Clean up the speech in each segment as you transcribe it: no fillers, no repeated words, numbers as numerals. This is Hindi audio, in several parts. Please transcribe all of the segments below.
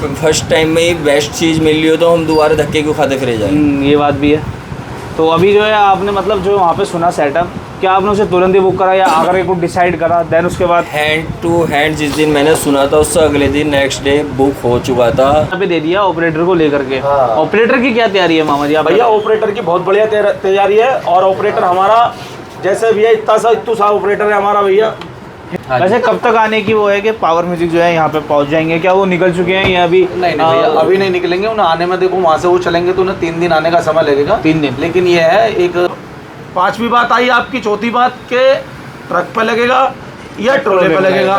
फर्स्ट टाइम में ही बेस्ट चीज़ मिल रही हो तो हम दोबारा धक्के क्यों खाते फिरे जाएं। ये बात भी है। तो अभी जो है आपने मतलब जो वहाँ पे सुना सेटअप, क्या आपने उसे तुरंत ही बुक करा या आकर के कुछ डिसाइड करा देन उसके बाद? हैंड टू हैंड जिस दिन मैंने सुना था उससे अगले दिन नेक्स्ट डे बुक हो चुका था। यहाँ पे दे दिया ऑपरेटर को लेकर के। हाँ। ऑपरेटर की क्या तैयारी है मामा जी? आप भैया ऑपरेटर की बहुत बढ़िया तैयारी है। और ऑपरेटर हमारा जैसे भैया इतना सा ऑपरेटर है हमारा भैया। वैसे कब तक आने की वो है कि पावर म्यूजिक जो है यहाँ पे पहुँच जाएंगे? क्या वो निकल चुके हैं या अभी? नहीं भैया अभी नहीं निकलेंगे। उन्हें आने में देखो वहाँ से वो चलेंगे तो उन्हें 3 दिन आने का समय लगेगा। 3 दिन। लेकिन ये है एक 5वीं बात आई आपकी, चौथी बात के ट्रक पे लगेगा या ट्रोले पे लगेगा।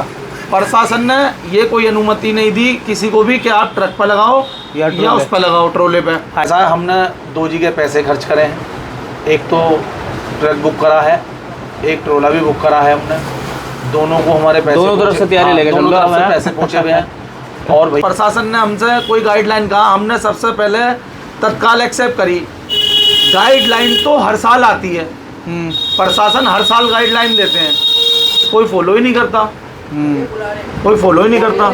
प्रशासन ने ये कोई अनुमति नहीं दी किसी को भी कि आप ट्रक पे लगाओ या उस पे लगाओ ट्रोले पे। ऐसा है हमने 2 जगह पैसे खर्च करे हैं। एक तो ट्रक बुक करा है, एक ट्रोला भी बुक करा है हमने। दोनों को हमारे पैसे दोनों तरफ से तैयारी लेके दोनों तरफ से पैसे पहुँचे हुए हैं। और भाई प्रशासन ने हमसे कोई गाइडलाइन कहा, हमने सबसे पहले तत्काल एक्सेप्ट करी। गाइडलाइन तो हर साल आती है, प्रशासन हर साल गाइडलाइन देते हैं, कोई फॉलो ही नहीं करता। कोई फॉलो ही नहीं करता।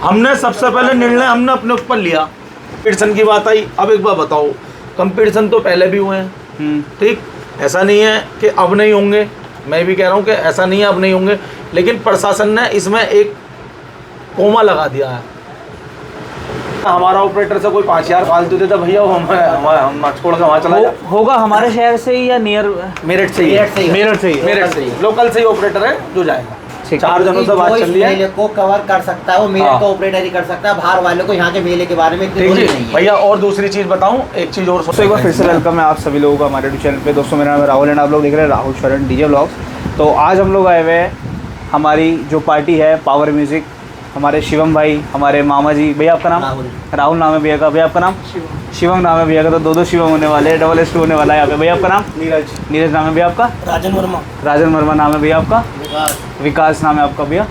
हमने सबसे पहले निर्णय हमने अपने ऊपर लिया। कंपटीशन की बात आई, अब एक बार बताओ, कंपटीशन तो पहले भी हुए हैं, ठीक, ऐसा नहीं है कि अब नहीं होंगे। मैं भी कह रहा हूँ कि ऐसा नहीं है अब नहीं होंगे, लेकिन प्रशासन ने इसमें एक कोमा लगा दिया है। हमारा ऑपरेटर से कोई 5,000 फालतू देता भैया वो हम छोड़ के वहाँ चला जाए। होगा हमारे शहर से ही या नियर मेरठ से ही? मेरठ से ही लोकल से ही ऑपरेटर है जो जाएगा। ठीक। 4 जनों से बात चल रही है। मेले को कवर कर सकता है वो, मेले का ऑपरेटर ही कर सकता है। बाहर वाले को यहाँ के मेले के बारे में इतनी नॉलेज नहीं है। भैया और दूसरी चीज़ बताऊँ, एक चीज़ और। तो एक बार फिर से वेलकम है आप सभी लोगों का हमारे यूट्यूब चैनल पे। दोस्तों मेरा नाम है राहुल एंड आप लोग देख रहे हैं राहुल शरण डीजे व्लॉग्स। तो आज हम लोग आए हुए हैं, हमारी जो पार्टी है पावर म्यूजिक, हमारे शिवम भाई, हमारे मामा जी। भैया आपका नाम? राहुल नाम है भैया का। भैया आपका नाम? शिवम नाम है भैया का। तो 2 शिवम होने वाले हैं, डबल S2 होने वाला है यहाँ पे। भैया आपका नाम? नीरज नाम है भैया आपका? राजन वर्मा नाम है भैया आपका? विकास नाम है आपका भैया?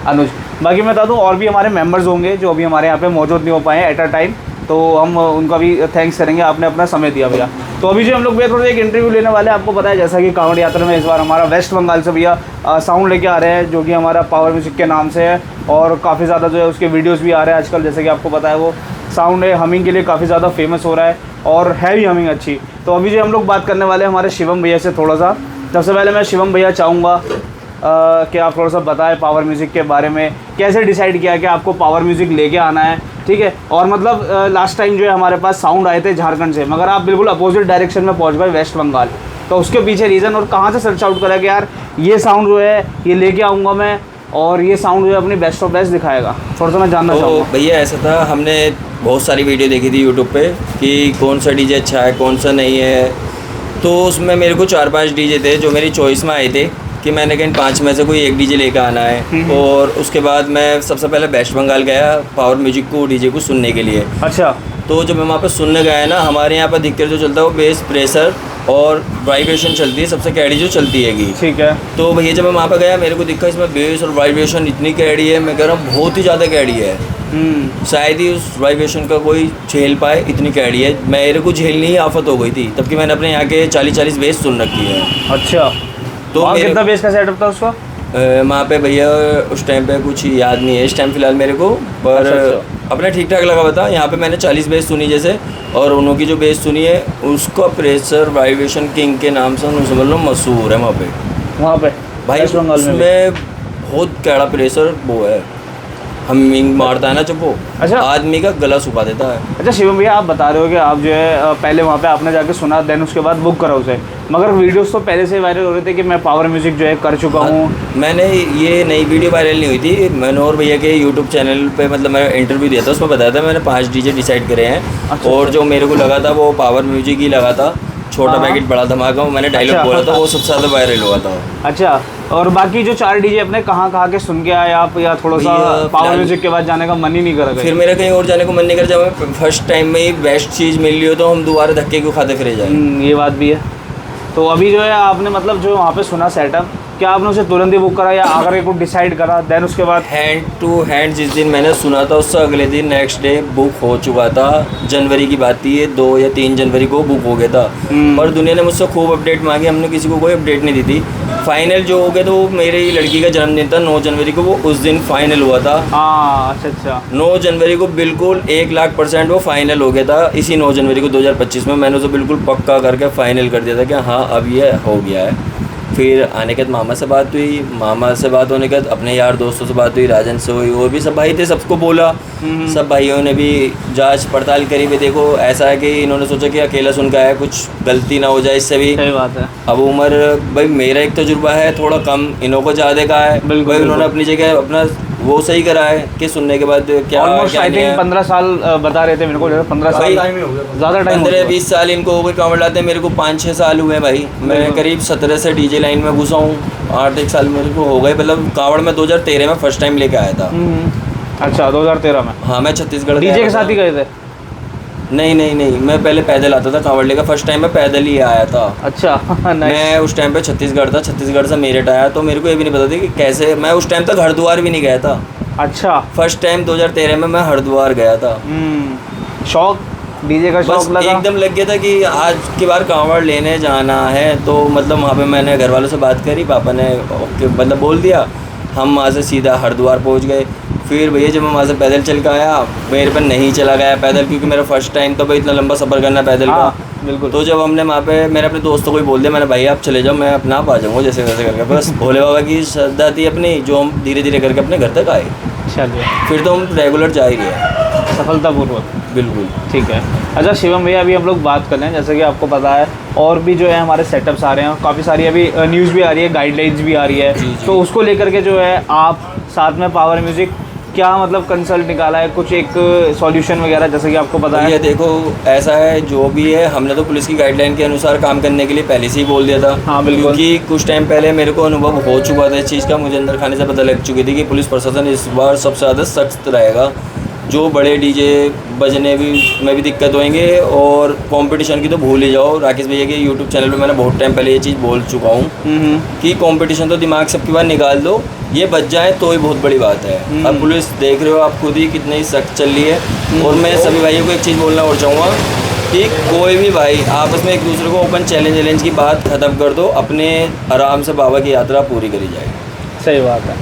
अनुज। बाकी मैं बता दूँ और भी हमारे मेंबर्स होंगे जो अभी हमारे यहाँ पे मौजूद नहीं हो पाए हैं एट अ टाइम, तो हम उनका भी थैंक्स करेंगे, आपने अपना समय दिया भैया। तो अभी जो हम लोग भैया थोड़ा एक इंटरव्यू लेने वाले हैं, आपको पता है जैसा कि कांवड़ यात्रा में इस बार हमारा वेस्ट बंगाल से भैया साउंड लेके आ रहे हैं जो कि हमारा पावर म्यूजिक के नाम से है, और काफ़ी ज़्यादा जो है उसके वीडियोस भी आ रहे हैं आजकल। जैसे कि आपको पता है वो साउंड है हमिंग के लिए काफ़ी ज़्यादा फेमस हो रहा है और है भी हमिंग अच्छी। तो अभी जो हम लोग बात करने वाले हैं हमारे शिवम भैया से थोड़ा सा। सबसे पहले मैं शिवम भैया चाहूँगा कि आप थोड़ा सा बताएं पावर म्यूज़िक के बारे में, कैसे डिसाइड किया कि आपको पावर म्यूज़िक लेके आना है, ठीक है। और मतलब लास्ट टाइम जो है हमारे पास साउंड आए थे झारखंड से, मगर आप बिल्कुल अपोजिट डायरेक्शन में पहुंच गए वेस्ट बंगाल। तो उसके पीछे रीज़न और कहाँ से सर्च आउट करा कि यार ये साउंड जो है ये लेके आऊँगा मैं और ये साउंड जो है अपनी बेस्ट ऑफ बेस्ट दिखाएगा, थोड़ा सा मैं जानना चाहूँगा। भैया ऐसा था, हमने बहुत सारी वीडियो देखी थी यूट्यूब पे कि कौन सा डीजे अच्छा है कौन सा नहीं है। तो उसमें मेरे को 4-5 डीजे थे जो मेरी चॉइस में आए थे कि मैंने कहीं 5 में से कोई एक डीजे लेकर आना है। और उसके बाद मैं सबसे पहले वेस्ट बंगाल गया पावर म्यूजिक को डीजे को सुनने के लिए। अच्छा। तो जब मैं वहाँ पर सुनने गया ना, हमारे यहाँ पर दिक्कत जो चलता है वो बेस, प्रेशर और वाइब्रेशन चलती है, सबसे कैडी जो चलती हैगी। ठीक है। तो भैया जब मैं वहाँ पर गया मेरे को दिक्कत इसमें बेस और वाइब्रेशन इतनी कैडी है, मैं कह रहा हूँ बहुत ही ज़्यादा कैडी है। शायद ही उस वाइब्रेशन का कोई झेल पाए, इतनी कैडी है। मेरे को झेलनी ही आफत हो गई थी तब कि मैंने अपने यहाँ के 40-40 बेस सुन रखी है। अच्छा। तो कितना बेस का सेटअप था उसका? वहाँ पे भैया उस टाइम पे कुछ याद नहीं है इस टाइम फ़िलहाल मेरे को, पर अच्छा। अपने ठीक ठाक लगा बता। यहाँ पे मैंने 40 बेस सुनी जैसे, और उन्हों की जो बेस सुनी है उसका प्रेशर वाइब्रेशन किंग के नाम से उन्होंने समझ लो मशहूर है वहाँ पे भाई। उसमें बहुत कैड़ा प्रेशर वो है, हमिंग मारता है ना जब वो, अच्छा, आदमी का गला सुखा देता है। अच्छा शिवम भैया आप बता रहे हो कि आप जो है पहले वहाँ पे आपने जाके सुना देन उसके बाद बुक करा उसे, मगर वीडियोस तो पहले से वायरल हो रहे थे कि मैं पावर म्यूजिक जो है कर चुका हूँ। मैंने ये नई वीडियो वायरल नहीं हुई थी, मैंने और भैया के यूट्यूब चैनल पे मतलब मैं इंटरव्यू दिया था, उसमें बताया था मैंने 5 डीजे डिसाइड करे हैं। अच्छा। और जो मेरे को लगा था वो पावर म्यूजिक ही लगा था, छोटा पैकेट बड़ा धमाका, वो मैंने डायलॉग बोला था, वो सबसे ज़्यादा वायरल हुआ था। अच्छा, और बाकी जो 4 डीजे अपने कहाँ के सुन के आए आप, या थोड़ा सा पावर म्यूजिक के बाद जाने का मन ही नहीं करा? फिर मेरा कहीं और जाने को मन नहीं करा, जब हमें फर्स्ट टाइम में ही बेस्ट चीज़ मिल रही हो तो हम दोबारा धक्के क्यों खाते फिरे जाएं। ये बात भी है। तो अभी जो है आपने मतलब जो वहाँ पे सुना सेटअप, क्या आपने उसे तुरंत ही बुक करा या आकर के कुछ डिसाइड करा देन उसके बाद? हैंड टू हैंड जिस दिन मैंने सुना था उससे अगले दिन नेक्स्ट डे बुक हो चुका था। जनवरी की बात थी, ये 2 या 3 जनवरी को बुक हो गया था। और दुनिया ने मुझसे खूब अपडेट मांगी, हमने किसी को कोई अपडेट नहीं दी थी। फाइनल जो हो गया तो वो मेरी लड़की का जन्मदिन था 9 जनवरी को, वो उस दिन फाइनल हुआ था। हाँ अच्छा 9 जनवरी को बिल्कुल 1,00,000% वो फाइनल हो गया था। इसी 9 जनवरी को 2025 में मैंने उसे बिल्कुल पक्का करके फाइनल कर दिया था कि हाँ अब ये हो गया है। फिर आने के बाद मामा से बात हुई, मामा से बात होने के बाद अपने यार दोस्तों से बात हुई, राजन से हुई, वो भी सब भाई थे, सबको बोला। सब भाइयों ने भी जांच पड़ताल करी भी, देखो ऐसा है कि इन्होंने सोचा कि अकेला सुन के आया, कुछ गलती ना हो जाए इससे भी। सही बात है। अब उम्र भाई मेरा एक तजुर्बा है थोड़ा कम, इन्हों को ज़्यादा का है। बिल्कुल, भाई उन्होंने अपनी जगह अपना वो सही करा है कि सुनने के बाद क्या ऑलमोस्ट क्या आई नहीं थिंक है। 15 साल बता रहे थे मेरे को, 15 साल भाई, टाइम ही हो गया। ज़्यादा टाइम 15-20 साल इनको हो गए कांवड़ लाते, मेरे को 5-6 साल हुए हैं भाई। मैं करीब 17 से डीजे लाइन में घुसा हूँ, 8-1 साल मेरे को हो गए। मतलब कांवड़ में 2013 में फर्स्ट टाइम लेके आया था। अच्छा 2013 में हाँ मैं छत्तीसगढ़ डीजे के साथ ही गए थे? नहीं, मैं पहले पैदल आता था कांवड़ लेकर। फर्स्ट टाइम मैं पैदल ही आया था। अच्छा नाइस। मैं उस टाइम पे छत्तीसगढ़ था, छत्तीसगढ़ से मेरठ आया, तो मेरे को ये भी नहीं पता था कि कैसे। मैं उस टाइम तक हरिद्वार भी नहीं गया था। अच्छा फर्स्ट टाइम 2013 में मैं हरिद्वार गया था। शौक डीजे का बस शौक लगा? एकदम लग गया था कि आज की बार कांवड़ लेने जाना है। तो मतलब वहाँ पे मैंने घर वालों से बात करी, पापा ने ओके मतलब बोल दिया। हम वहाँ से सीधा हरिद्वार पहुँच गए। फिर भैया जब मैं वहाँ से पैदल चल के आया, मेरे पर नहीं चला गया पैदल, क्योंकि मेरा फर्स्ट टाइम था भाई इतना लंबा सफ़र करना पैदल का। बिल्कुल। तो जब हमने वहाँ पे मैंने अपने दोस्तों को ही बोल दिया, मैंने भाई आप चले जाओ, मैं अपना आप आ जाऊँगा जैसे वैसे करके। बस भोले बाबा की श्रद्धा थी अपनी, जो हम धीरे धीरे करके अपने घर तक आए। चलिए फिर तो हम रेगुलर जा ही रहे। सफलतापूर्वक। बिल्कुल ठीक है। अच्छा शिवम भैया अभी हम लोग बात कर लें, जैसे कि आपको पता है और भी जो है हमारे सेटअप्स आ रहे हैं, काफ़ी सारी अभी न्यूज़ भी आ रही है, गाइडलाइंस भी आ रही है। जी। तो उसको लेकर के जो है आप साथ में पावर म्यूज़िक क्या मतलब कंसल्ट निकाला है, कुछ एक सॉल्यूशन वगैरह, जैसे कि आपको पता है? ये देखो ऐसा है, जो भी है हमने तो पुलिस की गाइडलाइन के अनुसार काम करने के लिए पहले से ही बोल दिया था। हाँ, बिल्कुल। क्योंकि कुछ टाइम पहले मेरे को अनुभव हो चुका था इस चीज़ का, मुझे अंदर खाने से पता लग चुकी थी कि पुलिस प्रशासन इस बार सबसे ज़्यादा सख्त रहेगा। जो बड़े डीजे बजने में भी दिक्कत होंगे, और कंपटीशन की तो भूल ही जाओ। राकेश भैया के यूट्यूब चैनल पे मैंने बहुत टाइम पहले ये चीज़ बोल चुका हूँ कि कंपटीशन तो दिमाग से आपकी बार निकाल दो, ये बच जाए तो ही बहुत बड़ी बात है। अब पुलिस देख रहे हो आप खुद ही कितनी सख्त चल रही है। और मैं सभी भाइयों को एक चीज़ बोलना और चाहूँगा कि कोई भी भाई आपस में एक दूसरे को ओपन चैलेंज की बात ख़त्म कर दो, अपने आराम से बाबा की यात्रा पूरी करी जाएगी। सही बात है।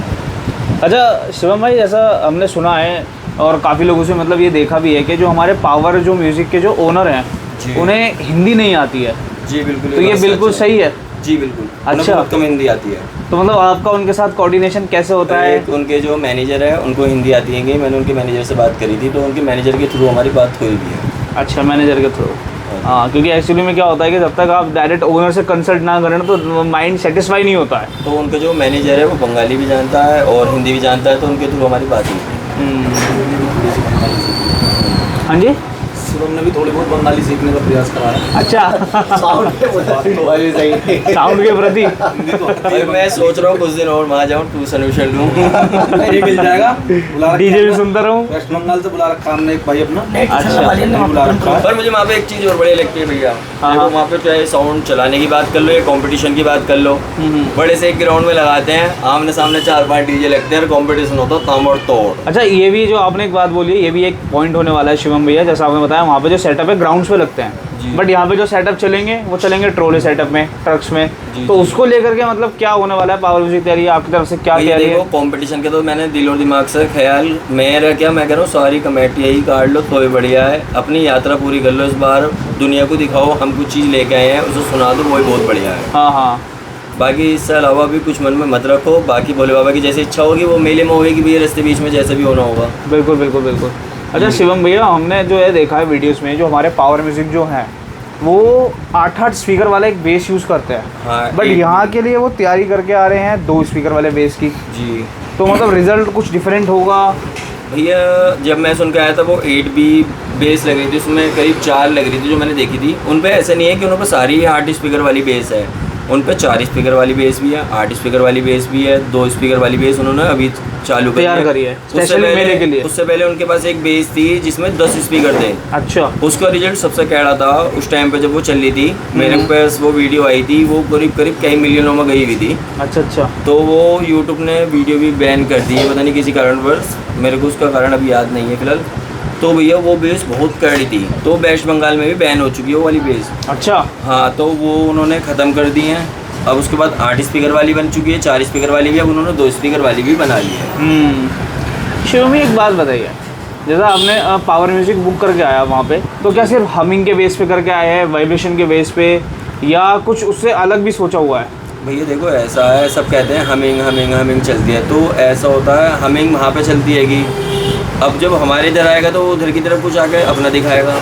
अच्छा शिवम भाई, जैसा हमने सुना है और काफ़ी लोगों से मतलब ये देखा भी है कि जो हमारे पावर जो म्यूज़िक के जो ओनर हैं उन्हें हिंदी नहीं आती है। जी बिल्कुल। तो ये बिल्कुल सही है? जी बिल्कुल। अच्छा। बहुत कम हिंदी आती है। तो मतलब आपका उनके साथ कोऑर्डिनेशन कैसे होता है? उनके जो मैनेजर है उनको हिंदी आती है कि मैंने उनके मैनेजर से बात करी थी, तो उनके मैनेजर के थ्रू हमारी बात हुई भी है। अच्छा मैनेजर के थ्रू। हाँ, क्योंकि एक्चुअली में क्या होता है कि जब तक आप डायरेक्ट ओनर से कंसल्ट ना करें तो माइंड सेटिस्फाई नहीं होता है। तो उनका जो मैनेजर है वो बंगाली भी जानता है और हिंदी भी जानता है, तो उनके थ्रू हमारी बात हुई है। हाँ जी। शिवम ने भी थोड़ी बहुत बंगाली सीखने का प्रयास करा है। अच्छा साउंड के वही सही। साउंड के प्रति भाई मैं सोच रहा हूँ कुछ दिन और वहाँ जाऊँ, ट्यूशन व्यूशन लूँ। ये मिल जाएगा। बुला डीजे भी सुनता रहूँ। वेस्ट बंगाल से बुला रखा हमने एक भाई अपना। अच्छा। बुला रखा है। पर मुझे वहाँ पे एक चीज़ और बढ़िया लगती है भैया, हाँ, देखो हाँ। वहाँ पे चाहे साउंड चलाने की बात कर लो या कंपटीशन की बात कर लो, बड़े से एक ग्राउंड में लगाते हैं, आमने सामने 4-5 डीजे लगते हैं और कंपटीशन होता है तामड़ तोड़। अच्छा ये भी जो आपने एक बात बोली है, ये भी एक पॉइंट होने वाला है शिवम भैया। जैसा आपने बताया वहाँ पे जो सेटअप है ग्राउंड्स पे लगते हैं, बट यहाँ पे जो सेटअप चलेंगे वो चलेंगे ट्रोले सेटअप में, ट्रक्स में। तो उसको लेकर के मतलब क्या होने वाला है, पावर म्यूजिक तैयारी है आपकी तरफ से, क्या भैया तैयारी देखो है? कंपटीशन के तो मैंने दिल और दिमाग से ख्याल, मेरा क्या मैं कह रहा हूँ सारी कमेटी यही काट लो तो ही बढ़िया है। अपनी यात्रा पूरी कर लो इस बार, दुनिया को दिखाओ हम कुछ चीज़ लेके आए हैं, उसे सुना दो, वही बहुत बढ़िया है। हाँ हाँ। बाकी इससे अलावा भी कुछ मन में मत रखो, बाकी भोले बाबा की जैसी इच्छा होगी वो मेले में होगी भैया, रास्ते बीच में जैसे भी होना होगा। बिल्कुल बिल्कुल बिल्कुल। अच्छा शिवम भैया, हमने जो है देखा है वीडियोस में, जो हमारे पावर म्यूजिक जो हैं वो 8-8 स्पीकर वाला एक बेस यूज़ करते हैं। हाँ, बट यहाँ के लिए वो तैयारी करके आ रहे हैं 2 स्पीकर वाले बेस की। जी तो मतलब रिजल्ट कुछ डिफरेंट होगा? भैया जब मैं सुन के आया था वो 8B बेस लग रही थी, उसमें करीब 4 लग रही थी जो मैंने देखी थी। उन पे ऐसा नहीं है कि उन पर सारी 8 स्पीकर वाली बेस है, उन पे 4 स्पीकर वाली बेस भी है, 8 स्पीकर वाली बेस भी है, 2 स्पीकर वाली बेस उन्होंने अभी चालू तैयार करी है स्पेशली मेले के लिए। उससे पहले उनके पास एक बेस थी जिसमें 10 स्पीकर थे। अच्छा। उसका रिजल्ट सबसे कैड़ा था उस टाइम पे जब वो चल रही थी, मेरे पास वो वीडियो आई थी, वो करीब करीब कई मिलियनों में गई हुई थी। अच्छा अच्छा। तो वो यूट्यूब ने वीडियो भी बैन कर दी है, पता नहीं किसी कारणवश, मेरे को उसका कारण अभी याद नहीं है फिलहाल। तो भैया वो बेस बहुत कैड़ी थी, तो वेस्ट बंगाल में भी बैन हो चुकी है वो वाली बेस। अच्छा। हाँ, तो वो उन्होंने ख़त्म कर दी हैं। अब उसके बाद 8 स्पीकर वाली बन चुकी है, 4 स्पीकर वाली भी, अब उन्होंने 2 स्पीकर वाली भी बना ली है। शिवमी एक बात बताइए, जैसा आपने पावर म्यूजिक बुक करके आया वहाँ पे, तो क्या सिर्फ हमिंग के बेस पे करके आए हैं, वाइब्रेशन के बेस पे, या कुछ उससे अलग भी सोचा हुआ है? भैया देखो ऐसा है, सब कहते हैं हमिंग हमिंग हमिंग चलती है, तो ऐसा होता है हमिंग वहाँ पे चलती हैगी, अब जब हमारे इधर आएगा तो उधर की तरफ कुछ आके अपना दिखाएगा।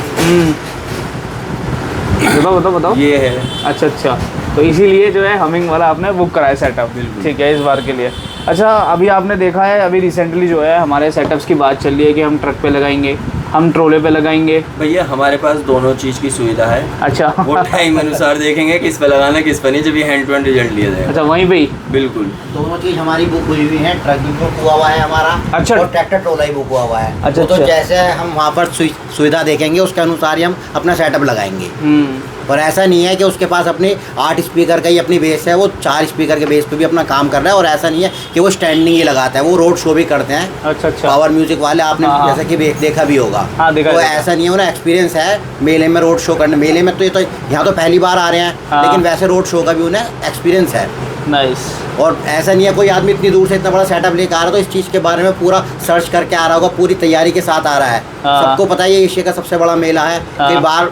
बताओ ये है। अच्छा अच्छा, तो इसीलिए जो है हमिंग वाला आपने बुक कराया सेटअप। ठीक है, इस बार के लिए। अच्छा, अभी आपने देखा है अभी रिसेंटली जो है हमारे सेटअप्स की बात चल रही है कि हम ट्रक पे लगाएंगे, हम ट्रोले पे लगाएंगे। भैया हमारे पास दोनों चीज़ की सुविधा है। अच्छा। वो टाइम अनुसार देखेंगे किस पे लगाना किस पे नहीं, जब ये हैंड टू हैंड रिजल्ट लिया जाएगा। अच्छा, वहीं पे ही? बिल्कुल। दोनों चीज हमारी बुक हुई हुई है, ट्रक भी बुक हुआ हुआ है हमारा। अच्छा। और ट्रैक्टर ट्रोला ही बुक हुआ हुआ है। अच्छा, तो अच्छा। जैसे हम वहाँ पर सुविधा देखेंगे उसके अनुसार ही हम अपना सेटअप लगाएंगे। और ऐसा नहीं है कि उसके पास अपने 8 स्पीकर का ही अपनी बेस है, वो 4 स्पीकर के बेस पे भी अपना काम कर रहा है। और ऐसा नहीं है कि वो स्टैंडिंग ही लगाता है, वो रोड शो भी करते हैं। अच्छा अच्छा। पावर म्यूजिक वाले आपने हाँ, जैसे कि देखा भी होगा। हाँ, देखा तो देखा। ऐसा नहीं है, उन्हें एक्सपीरियंस है मेले में रोड शो करने। मेले में तो ये तो यहाँ तो पहली बार आ रहे हैं, हाँ। लेकिन वैसे रोड शो का भी उन्हें एक्सपीरियंस है। नाइस। और ऐसा नहीं है कोई आदमी इतनी दूर से इतना बड़ा सेटअप लेकर आ रहा है तो इस चीज़ के बारे में पूरा सर्च करके आ रहा होगा, पूरी तैयारी के साथ आ रहा है। हाँ। सबको पता है ये एशिया का सबसे बड़ा मेला है, हाँ। कई बार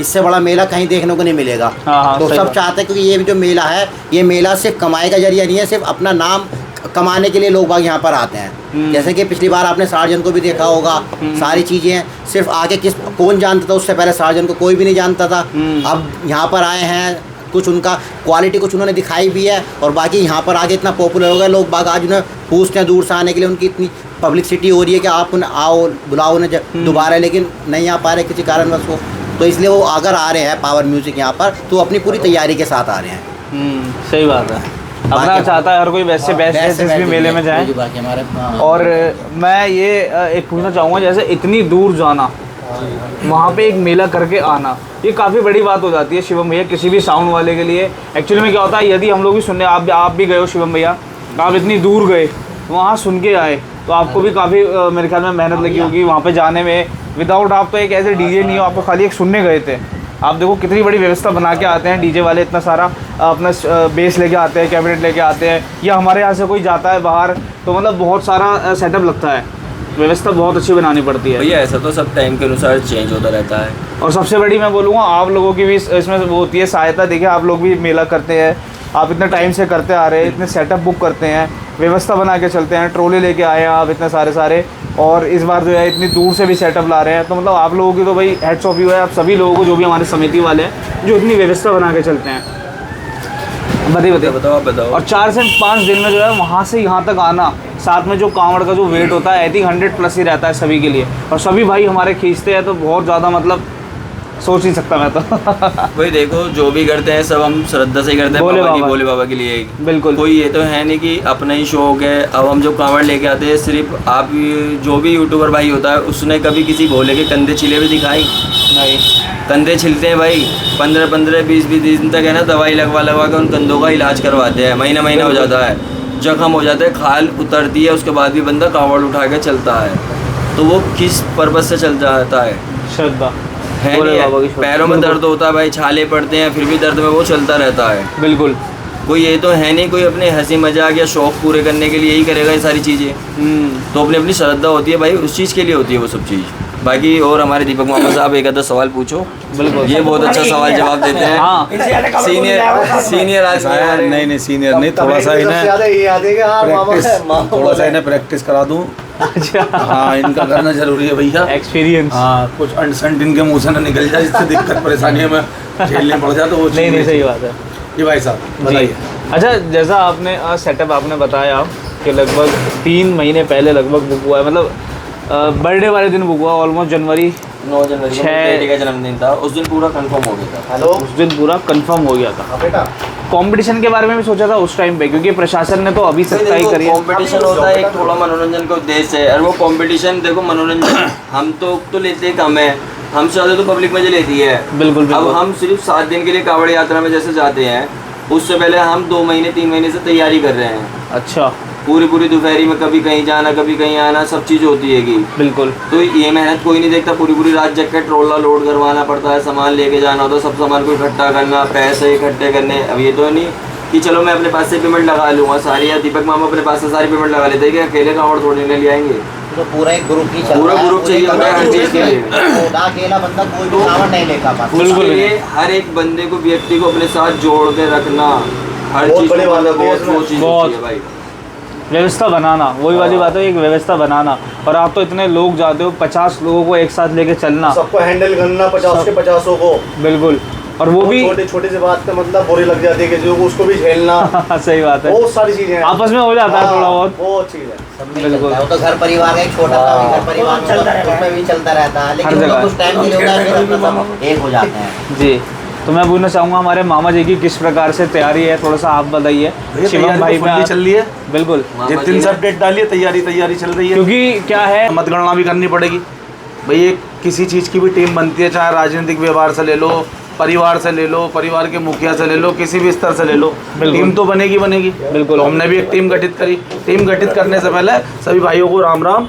इससे बड़ा मेला कहीं देखने को नहीं मिलेगा। हाँ, तो सही सब बात। चाहते हैं, क्योंकि ये भी जो मेला है, ये मेला सिर्फ कमाई का जरिया नहीं है, सिर्फ अपना नाम कमाने के लिए लोग बाग यहाँ पर आते हैं। जैसे कि पिछली बार आपने सार्जन को भी देखा होगा, सारी चीज़ें हैं, सिर्फ आगे कौन जानता था उससे पहले सार्जन को कोई भी नहीं जानता था। अब यहाँ पर आए हैं, कुछ उनका क्वालिटी कुछ उन्होंने दिखाई भी है, और बाकी यहाँ पर आगे इतना पॉपुलर हो गया, लोग बाग आज उन्हें पूछते हैं दूर से आने के लिए, उनकी इतनी पब्लिसिटी हो रही है कि आप उन्हें आओ, बुलाओ उन्हें दोबारा, लेकिन नहीं आ पा रहे किसी कारणवश वो। तो इसलिए वो अगर आ रहे हैं पावर म्यूजिक यहाँ पर, तो अपनी पूरी तैयारी के साथ आ रहे हैं। सही बात है। अपना चाहता है हर कोई वैसे बेस्ट भी मेले में जाए। बाकी हमारे और मैं ये एक पूछना चाहूँगा, जैसे इतनी दूर जाना, वहाँ पे एक मेला करके आना, ये काफ़ी बड़ी बात हो जाती है शिवम भैया किसी भी साउंड वाले के लिए। एक्चुअली में क्या होता है, यदि हम लोग भी सुनने, आप भी गए हो शिवम भैया, आप इतनी दूर गए, वहाँ सुन के आए, तो आपको भी काफ़ी मेरे ख्याल में मेहनत लगी होगी वहाँ पे जाने में। विदाउट आप तो एक ऐसे डीजे नहीं हो, आप तो खाली एक सुनने गए थे। आप देखो कितनी बड़ी व्यवस्था बना के आते हैं डीजे वाले, इतना सारा अपना बेस लेके आते हैं, कैबिनेट लेके आते हैं, या हमारे यहाँ से कोई जाता है बाहर तो मतलब बहुत सारा सेटअप लगता है, व्यवस्था बहुत अच्छी बनानी पड़ती है। भैया ऐसा तो सब टाइम के अनुसार चेंज होता रहता है। और सबसे बड़ी मैं बोलूँगा आप लोगों की भी इसमें वो होती है सहायता। देखिए आप लोग भी मेला करते हैं, आप इतने टाइम से करते आ रहे हैं, इतने सेटअप बुक करते हैं, व्यवस्था बना के चलते हैं, ट्रोले लेके आए हैं आप इतने सारे, और इस बार जो है इतनी दूर से भी सेटअप ला रहे हैं, तो मतलब आप लोगों की तो भाई हेड्स ऑफ यू है, आप सभी लोगों को जो भी हमारे समिति वाले हैं जो इतनी व्यवस्था बना के चलते हैं। बताओ आप बताओ। और 4 से 5 दिन में जो है वहाँ से यहाँ तक आना, साथ में जो कांवड़ का जो वेट होता है आई थिंक 100+ ही रहता है सभी के लिए, और सभी भाई हमारे खींचते हैं, तो बहुत ज़्यादा मतलब सोच नहीं सकता मैं तो। भाई देखो जो भी करते हैं सब हम श्रद्धा से करते हैं, भोले बाबा के लिए। बिल्कुल। कोई ये तो है नहीं कि अपना ही शौक है। अब हम जो कांवड़ लेके आते हैं, सिर्फ आप जो भी यूट्यूबर भाई होता है उसने कभी किसी भोले के कंधे छिले हुए दिखाई नहीं? कंधे छिलते हैं भाई, 15-15 20 दिन तक है ना, दवाई लगवा के उन कंधों का इलाज करवाते हैं, महीना हो जाता है, जख्म हो जाता है, खाल उतरती है, उसके बाद भी बंदा कांवड़ उठा के चलता है। तो वो किस पर्पज़ से चल जाता है? श्रद्धा है नहीं है। पैरों में दर्द होता है भाई, छाले पड़ते हैं, फिर भी दर्द में वो चलता रहता है। बिल्कुल। कोई ये तो है नहीं कोई अपने हंसी मजाक या शौक पूरे करने के लिए यही करेगा ये सारी चीज़ें। तो अपनी श्रद्धा होती है भाई, उस चीज़ के लिए होती है वो सब चीज़। बाकी और हमारे दीपक मोहम्मद साहब एक आधा सवाल पूछो। बिल्कुल, ये बहुत अच्छा सवाल जवाब देते हैं। हाँ। सीनियर आज नहीं सीनियर नहीं, थोड़ा सा इन्हें प्रैक्टिस करा दूँ। अच्छा। हाँ, इनका करना जरूरी है भैया, एक्सपीरियंस। हाँ, कुछ अनसंट इनके मुँह से ना निकल जाए, इससे दिक्कत परेशानी में झेलने पड़ जाए, तो वो नहीं सही बात है। ये भाई साहब बताइए। अच्छा, जैसा आपने सेटअप आपने बताया कि लगभग 3 महीने पहले लगभग बुक हुआ है, मतलब बर्थडे वाले दिन बुक हुआ, ऑलमोस्ट 9 जनवरी को बेटे का जन्मदिन था, उस दिन पूरा कंफर्म हो गया था। हेलो, उस दिन पूरा कंफर्म हो गया था। बेटा, कंपटीशन के बारे में भी सोचा था उस टाइम पे, क्योंकि प्रशासन ने तो अभी सख्ताई करी है। कंपटीशन होता है एक थोड़ा मनोरंजन का उद्देश्य है, और वो कंपटीशन देखो मनोरंजन हम तो लेते कम है, हमसे ज़्यादा तो पब्लिक मजे लेती है। बिल्कुल अब बिल्कुल। हम सिर्फ 7 दिन के लिए कांवड़ यात्रा में जैसे जाते हैं, उससे पहले हम 2 महीने 3 महीने से तैयारी कर रहे हैं। अच्छा पूरी दोपहरी में कभी कहीं जाना कभी कहीं आना, सब चीज़ होती हैगी। बिल्कुल। तो ये मेहनत कोई नहीं देखता, पूरी रात जग के ट्रोला लोड करवाना पड़ता है, सामान लेके जाना होता है, सब सामान को इकट्ठा करना, पैसे इकट्ठे करने। अब ये तो नहीं कि चलो मैं अपने पास से पेमेंट लगा लूँगा सारी, या दीपक मामा अपने पास से सारी पेमेंट लगा लेते हैं कि अकेले कांवड़ थोड़ी ले आएंगे। तो पूरा एक ग्रुप ही चल पूरा रहा है, ग्रुप चाहिए होता है हर चीज़ के लिए। खुद अकेला बंदा कोई भी कांवड़ नहीं लेकर पाता। उसके लिए हर एक बंदे को, व्यक्ति को अपने साथ जोड़ के रखना, हर बहुत चीज़ बड़ी बात है वो चीज़ बहुत। होती है भाई। व्यवस्था बनाना, वही वाली बात है, एक व्यवस्था बनाना। और आप तो इतने लोग जाते हो, 50 लोगों को एक साथ लेके चलना, सबको हैंडल करना, 50 के 50 को। बिल्कुल। और वो भी छोटे छोटे से बात पे मतलब बुरी लग जाती है किसी को, उसको भी झेलना। सही बात है, बहुत सारी चीजें हैं। आपस में हो जाता है थोड़ा बहुत। बहुत चीज है। सब में बिल्कुल। चलता है। वो तो घर परिवार का एक छोटा सा भी घर परिवार उसमें भी चलता रहता है, हर लेकिन जगह। कुछ टाइम के लिए होता है, फिर अपना सब एक हो जाते हैं। जी। तो मैं पूछना चाहूँगा हमारे मामा जी की किस प्रकार से तैयारी है, थोड़ा सा आप बताइए। शिवम भाई में चल रही है, बिल्कुल, जितनी से अपडेट डाली है, तैयारी चल रही है। क्योंकि क्या है, मतगणना भी करनी पड़ेगी भाई। एक किसी चीज़ की भी टीम बनती है, चाहे राजनीतिक व्यवहार से ले लो, परिवार से ले लो, परिवार के मुखिया से ले लो, किसी भी स्तर से ले लो, टीम तो बनेगी। बिल्कुल। तो हमने भी एक टीम गठित करी। टीम गठित करने से पहले सभी भाइयों को राम राम,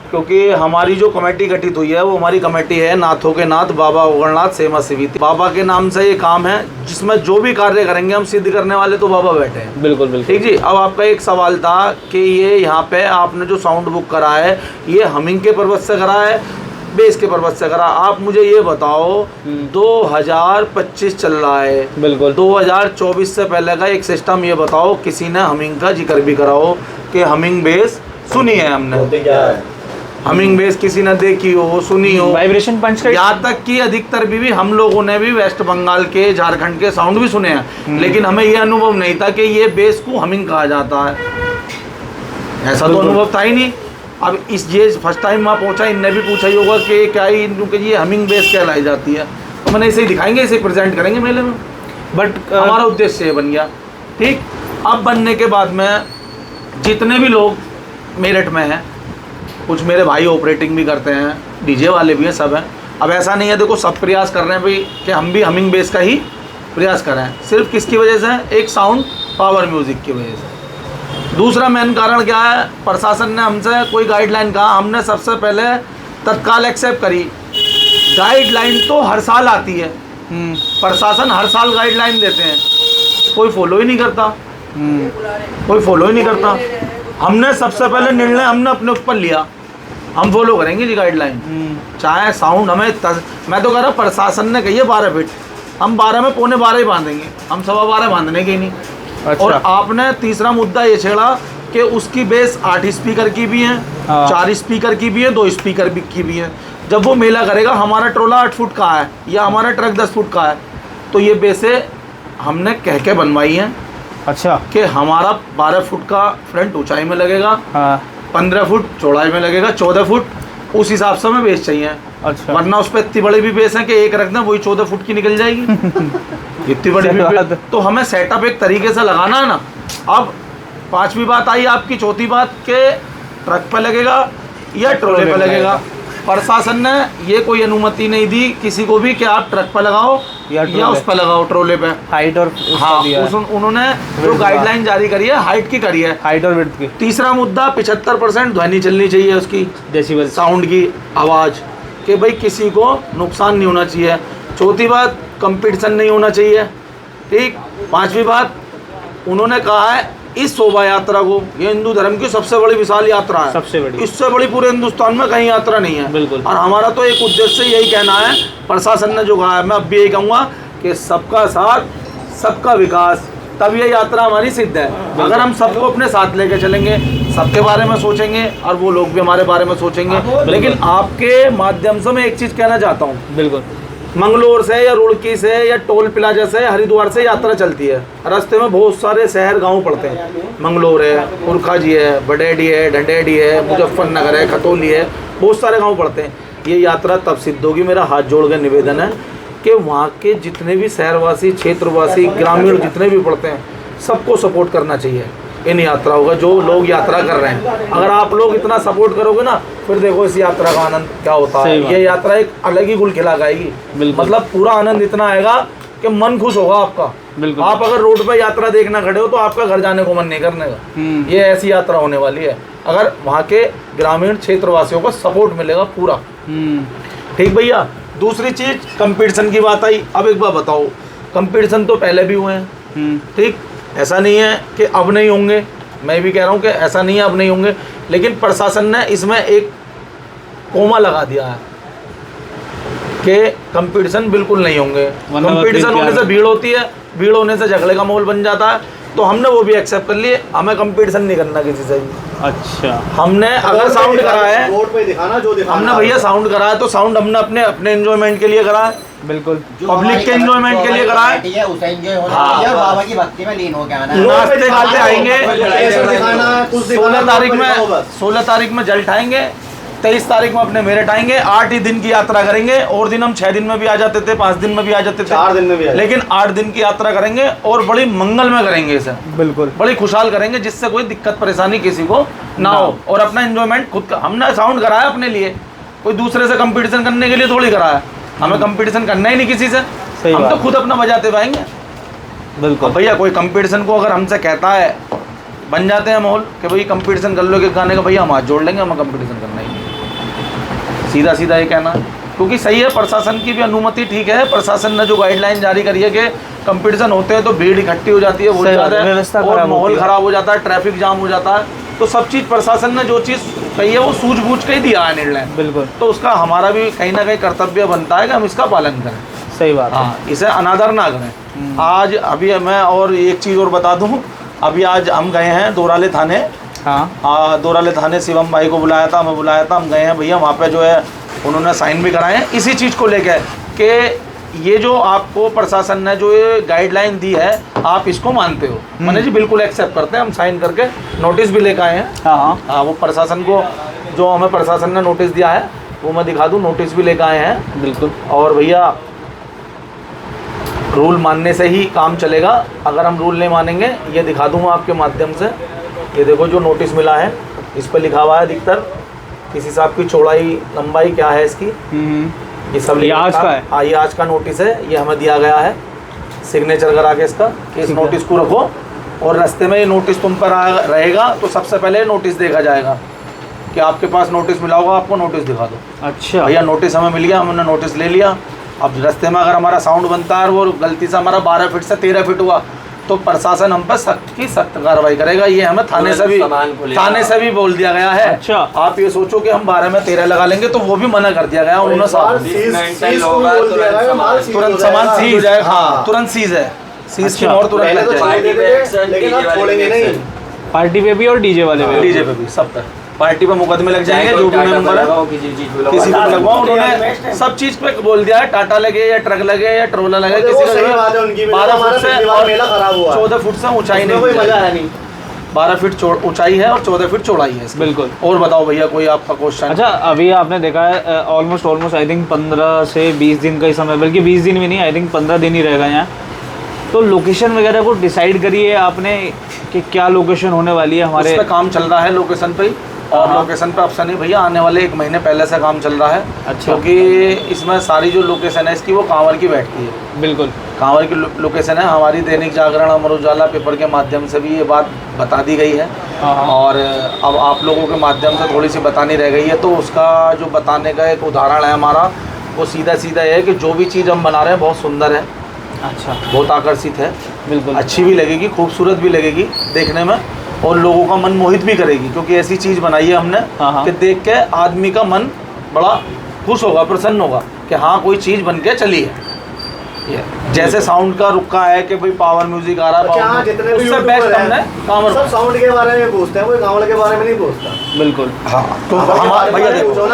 क्योंकि हमारी जो कमेटी गठित हुई है वो हमारी कमेटी है नाथों के नाथ बाबा उगड़नाथ सेमा समिति। बाबा के नाम से ये काम है, जिसमें जो भी कार्य करेंगे हम सिद्ध करने वाले तो बाबा बैठे हैं। बिल्कुल बिल्कुल। ठीक जी। अब आपका एक सवाल था कि ये यहाँ पे आपने जो साउंड बुक करा है, ये हमिंग के पर्वत से करा है, बेस के पर्वत से करा। आप मुझे ये बताओ, 2025 चल रहा है, बिल्कुल। 2024 से पहले का एक सिस्टम ये बताओ, किसी ने हमिंग का जिक्र भी कराओ कि हमिंग बेस सुनी है हमने, हमिंग बेस किसी ने देखी हो, सुनी हो। वाइब्रेशन पंच का यहाँ तक कि अधिकतर भी हम लोगों ने भी वेस्ट बंगाल के, झारखंड के साउंड भी सुने हैं, लेकिन हमें ये अनुभव नहीं था कि ये बेस को हमिंग कहा जाता है। ऐसा तो अनुभव था ही नहीं। अब ये फर्स्ट टाइम वहाँ पहुँचा, इनने भी पूछा ही होगा कि क्या ये हमिंग बेस कहलाई जाती है, तो मैंने इसे दिखाएंगे, इसे प्रेजेंट करेंगे मेले में। बट हमारा उद्देश्य ये बन गया। ठीक। अब बनने के बाद में जितने भी लोग मेरठ में हैं, कुछ मेरे भाई ऑपरेटिंग भी करते हैं, डीजे वाले भी हैं, सब हैं। अब ऐसा नहीं है, देखो सब प्रयास कर रहे हैं भाई कि हम भी हमिंग बेस का ही प्रयास करें। सिर्फ किसकी वजह से? एक साउंड पावर म्यूज़िक की वजह से। दूसरा मेन कारण क्या है, प्रशासन ने हमसे कोई गाइडलाइन कहा, हमने सबसे पहले तत्काल एक्सेप्ट करी। गाइडलाइन तो हर साल आती है, प्रशासन हर साल गाइडलाइन देते हैं, कोई फॉलो ही नहीं करता, कोई फॉलो ही नहीं करता। हमने सबसे पहले निर्णय हमने अपने ऊपर लिया, हम फॉलो करेंगे जी गाइडलाइन। चाहे साउंड हमें मैं तो कह रहा हूँ, प्रशासन ने कही है 12 फीट, हम 12 में 11:15 ही बांधेंगे, हम 12:15 बांधने के नहीं। अच्छा। और आपने तीसरा मुद्दा ये छेड़ा कि उसकी बेस 8 स्पीकर की भी है, 4 स्पीकर की भी है, 2 स्पीकर की भी है। जब वो मेला करेगा, हमारा ट्रोला 8 फुट का है या हमारा ट्रक 10 फुट का है, तो ये बेसें हमने कह के बनवाई हैं। अच्छा। कि हमारा 12 फुट का फ्रंट ऊंचाई में लगेगा, 15 फुट चौड़ाई में लगेगा, 14 फुट, उस हिसाब से हमें बेस चाहिए। अच्छा। वरना उस पर इतनी बड़ी भी बेस है कि एक रख दें वही 14 फुट की निकल जाएगी। इतनी बड़ी भी बेस, तो हमें सेटअप एक तरीके से लगाना है ना। अब 5वीं बात आई आपकी, चौथी बात के ट्रक पे लगेगा या ट्रोले पे लगेगा। प्रशासन ने ये कोई अनुमति नहीं दी किसी को भी कि आप ट्रक पे लगाओ या उस पे लगाओ, ट्रोले पे। हाइट और हाँ, उन्होंने जो गाइडलाइन जारी करी है हाइट की करी है, हाइट और विड्थ की। तीसरा मुद्दा 75% ध्वनि चलनी चाहिए, उसकी डेसिबल साउंड की आवाज़, कि भाई किसी को नुकसान नहीं होना चाहिए। चौथी बात, कंपटीशन नहीं होना चाहिए। ठीक। 5वीं बात, उन्होंने कहा है इस शोभा यात्रा को, ये हिंदू धर्म की सबसे बड़ी विशाल यात्रा है, सबसे बड़ी, इससे बड़ी पूरे हिंदुस्तान में कहीं यात्रा नहीं है। बिल्कुल। और हमारा तो एक उद्देश्य यही कहना है, प्रशासन ने जो कहा है, मैं अब भी यही कहूँगा कि सबका साथ सबका विकास, तब ये यात्रा हमारी सिद्ध है। अगर हम सबको अपने साथ लेके चलेंगे, सबके बारे में सोचेंगे और वो लोग भी हमारे बारे में सोचेंगे। लेकिन आपके माध्यम से मैं एक चीज़ कहना चाहता हूँ, बिल्कुल, मंगलोर से या रुड़की से या टोल प्लाजा से, हरिद्वार से यात्रा चलती है। रास्ते में बहुत सारे शहर गांव पड़ते हैं, मंगलोर है, पुरखाजी है, बडेडी है, ढंडेडी है, मुजफ्फरनगर है, खतौली है, बहुत सारे गांव पड़ते हैं। ये यात्रा तब सिद्ध होगी, मेरा हाथ जोड़ के निवेदन है कि वहाँ के जितने भी शहरवासी, क्षेत्रवासी, ग्रामीण जितने भी पढ़ते हैं, सबको सपोर्ट करना चाहिए इन यात्राओं का, जो लोग यात्रा कर रहे हैं। अगर आप लोग इतना सपोर्ट करोगे ना, फिर देखो इस यात्रा का आनंद क्या होता है। ये यात्रा एक अलग ही गुल खिला गाएगी, मतलब पूरा आनंद इतना आएगा कि मन खुश होगा आपका। बिल्कुल। आप अगर रोड पे यात्रा देखना खड़े हो तो आपका घर जाने को मन नहीं करने का। ये ऐसी यात्रा होने वाली है, अगर वहाँ के ग्रामीण क्षेत्रवासियों को सपोर्ट मिलेगा पूरा। ठीक भैया। दूसरी चीज कंपटीशन की बात आई। अब एक बार बताओ, कंपटीशन तो पहले भी हुए हैं, ठीक, ऐसा नहीं है कि अब नहीं होंगे, मैं भी कह रहा हूँ कि ऐसा नहीं है अब नहीं होंगे, लेकिन प्रशासन ने इसमें एक कोमा लगा दिया है कि कंपटीशन बिल्कुल नहीं होंगे। कंपटीशन होने से भीड़ होती है, भीड़ होने से झगड़े का माहौल बन जाता है, तो हमने वो भी एक्सेप्ट कर लिए, हमें कंपटीशन नहीं करना किसी से भी। अच्छा, हमने अगर साउंड करा है, रोड पे दिखाना जो दिखाना, हमने भैया साउंड करा है तो साउंड हमने अपने एंजॉयमेंट के लिए करा है, बिल्कुल पब्लिक के एंजॉयमेंट के लिए करा है। उसे एंजॉय होना चाहिए और बाबा की भक्ति में लीन होकर आना है। नाचते गाते आएंगे। ऐसा दिखाना है, कुछ दिखाना 16 तारीख में जल्ट आएंगे, 23 तारीख में अपने मेरठ आएंगे, 8 ही दिन की यात्रा करेंगे। और दिन हम 6 दिन में भी आ जाते थे, 5 दिन में भी आ जाते थे, 4 दिन में भी आ जाते। लेकिन 8 दिन की यात्रा करेंगे और बड़ी मंगल में करेंगे इसे, बिल्कुल बड़ी खुशहाल करेंगे, जिससे कोई दिक्कत परेशानी किसी को ना हो। और अपना एंजॉयमेंट खुद का हमने साउंड कराया अपने लिए, कोई दूसरे से कंपटीशन करने के लिए थोड़ी कराया। हमें कंपटीशन करना ही नहीं किसी से, हम तो खुद अपना बजाते पाएंगे। बिल्कुल भैया कोई कंपटीशन को अगर हमसे कहता है, बन जाते हैं माहौल कि भाई कंपटीशन कर लो कि गाने का, भैया हम हाथ जोड़ लेंगे, हमें कंपटीशन करना ही नहीं, सीधा सीधा ये कहना। क्योंकि सही है, प्रशासन की भी अनुमति ठीक है, प्रशासन ने जो गाइडलाइन जारी करी है कि कंपटीशन होते हैं तो भीड़ इकट्ठी हो जाती है, बहुत ज़्यादा, और माहौल ख़राब हो जाता है, ट्रैफिक जाम हो जाता है, तो सब चीज़ प्रशासन ने जो चीज़ कही है वो सूझबूझ के ही दिया है निर्णय। बिल्कुल, तो उसका हमारा भी कहीं ना कहीं कर्तव्य बनता है कि हम इसका पालन करें। सही बात है। हाँ, इसे अनादर ना करें। आज अभी मैं और एक चीज़ और बता दूँ, अभी आज हम गए हैं दोराले थाने। हाँ, दोराले थाने शिवम भाई को बुलाया था, हमें बुलाया था, हम गए हैं भैया, वहाँ पे जो है उन्होंने साइन भी कराए हैं इसी चीज़ को लेकर कि ये जो आपको प्रशासन ने जो ये गाइडलाइन दी है, आप इसको मानते हो? मैंने जी बिल्कुल एक्सेप्ट करते हैं, हम साइन करके नोटिस भी लेकर आए हैं। हाँ, वो प्रशासन को जो हमें प्रशासन ने नोटिस दिया है वो मैं दिखा दूँ, नोटिस भी लेकर आए हैं। बिल्कुल। और भैया रूल मानने से ही काम चलेगा, अगर हम रूल नहीं मानेंगे, ये दिखा दूँगा आपके माध्यम से। ये देखो जो नोटिस मिला है, इस पर लिखा हुआ है अधिकतर किसी साहब की चौड़ाई लंबाई क्या है इसकी, ये सब लिखा आज का है। हाँ, ये आज का नोटिस है, ये हमें दिया गया है सिग्नेचर करा के इसका कि इस नोटिस को रखो, और रास्ते में ये नोटिस तुम पर रहेगा तो सबसे पहले नोटिस देखा जाएगा कि आपके पास नोटिस मिला होगा, आपको नोटिस दिखा दो। अच्छा भैया नोटिस हमें मिल गया, हमने नोटिस ले लिया। अब रास्ते में अगर हमारा साउंड बनता है और वो गलती से हमारा 12 फीट से 13 फीट हुआ तो प्रशासन हम पर सख्त की सख्त कार्रवाई करेगा। ये हमें थाने से भी बोल दिया गया है। अच्छा, आप ये सोचो कि हम 12 में 13 लगा लेंगे तो वो भी मना कर दिया गया उन्होंने, तुरंत सामान सीज हो जाएगा। हाँ, तुरंत सीज है, सीज की और तुरंत लग जाएगी। पार्टी पे भी और डीजे वाले पे, डीजे पे भी, सब पे पार्टी पे मुकदमे लग जाएंगे, जो भी मेंबर है किसी पे लगवाओ। उन्होंने सब चीज पे बोल दिया है, टाटा लगे या ट्रक लगे या ट्रोला लगे, किसी का 12 फुट से और 14 फुट से ऊंचाई नहीं, 12 फीट ऊंचाई है और 14 फीट चौड़ाई है। बिल्कुल। और बताओ भैया कोई आपका क्वेश्चन? अच्छा, अभी आपने देखा है ऑलमोस्ट आई थिंक 15 से 20 दिन का ही समय, बल्कि 20 दिन भी नहीं, आई थिंक 15 दिन ही रहेगा यहाँ। तो लोकेशन वगैरह को डिसाइड करिए आपने कि क्या लोकेशन होने वाली है हमारे? उस पे काम चल रहा है लोकेशन पे, और लोकेशन पे ऑप्शन नहीं भैया, आने वाले 1 महीने पहले से काम चल रहा है। अच्छा। क्योंकि इसमें सारी जो लोकेशन है इसकी वो कांवर की बैठती है। बिल्कुल, कांवर की लोकेशन है। हमारी दैनिक जागरण, अमर उजाला पेपर के माध्यम से भी ये बात बता दी गई है, और अब आप लोगों के माध्यम से थोड़ी सी बतानी रह गई है। तो उसका जो बताने का एक उदाहरण है हमारा, वो सीधा सीधा है कि जो भी चीज़ हम बना रहे हैं बहुत सुंदर है, अच्छा, बहुत आकर्षित है, बिल्कुल अच्छी भी लगेगी, खूबसूरत भी लगेगी देखने में, और लोगों का मन मोहित भी करेगी। क्योंकि ऐसी चीज़ बनाई है हमने कि देख के आदमी का मन बड़ा खुश होगा, प्रसन्न होगा कि हाँ कोई चीज़ बन के चली है। ये जैसे साउंड का रुका है कि भाई पावर म्यूजिक आ रहा है, जितने भी उससे बेस्ट हमने कांवर, सब साउंड के बारे में पूछते हैं, कोई कांवड़ के बारे में नहीं पूछता। बिल्कुल। हाँ, तो हमारे भैया देखो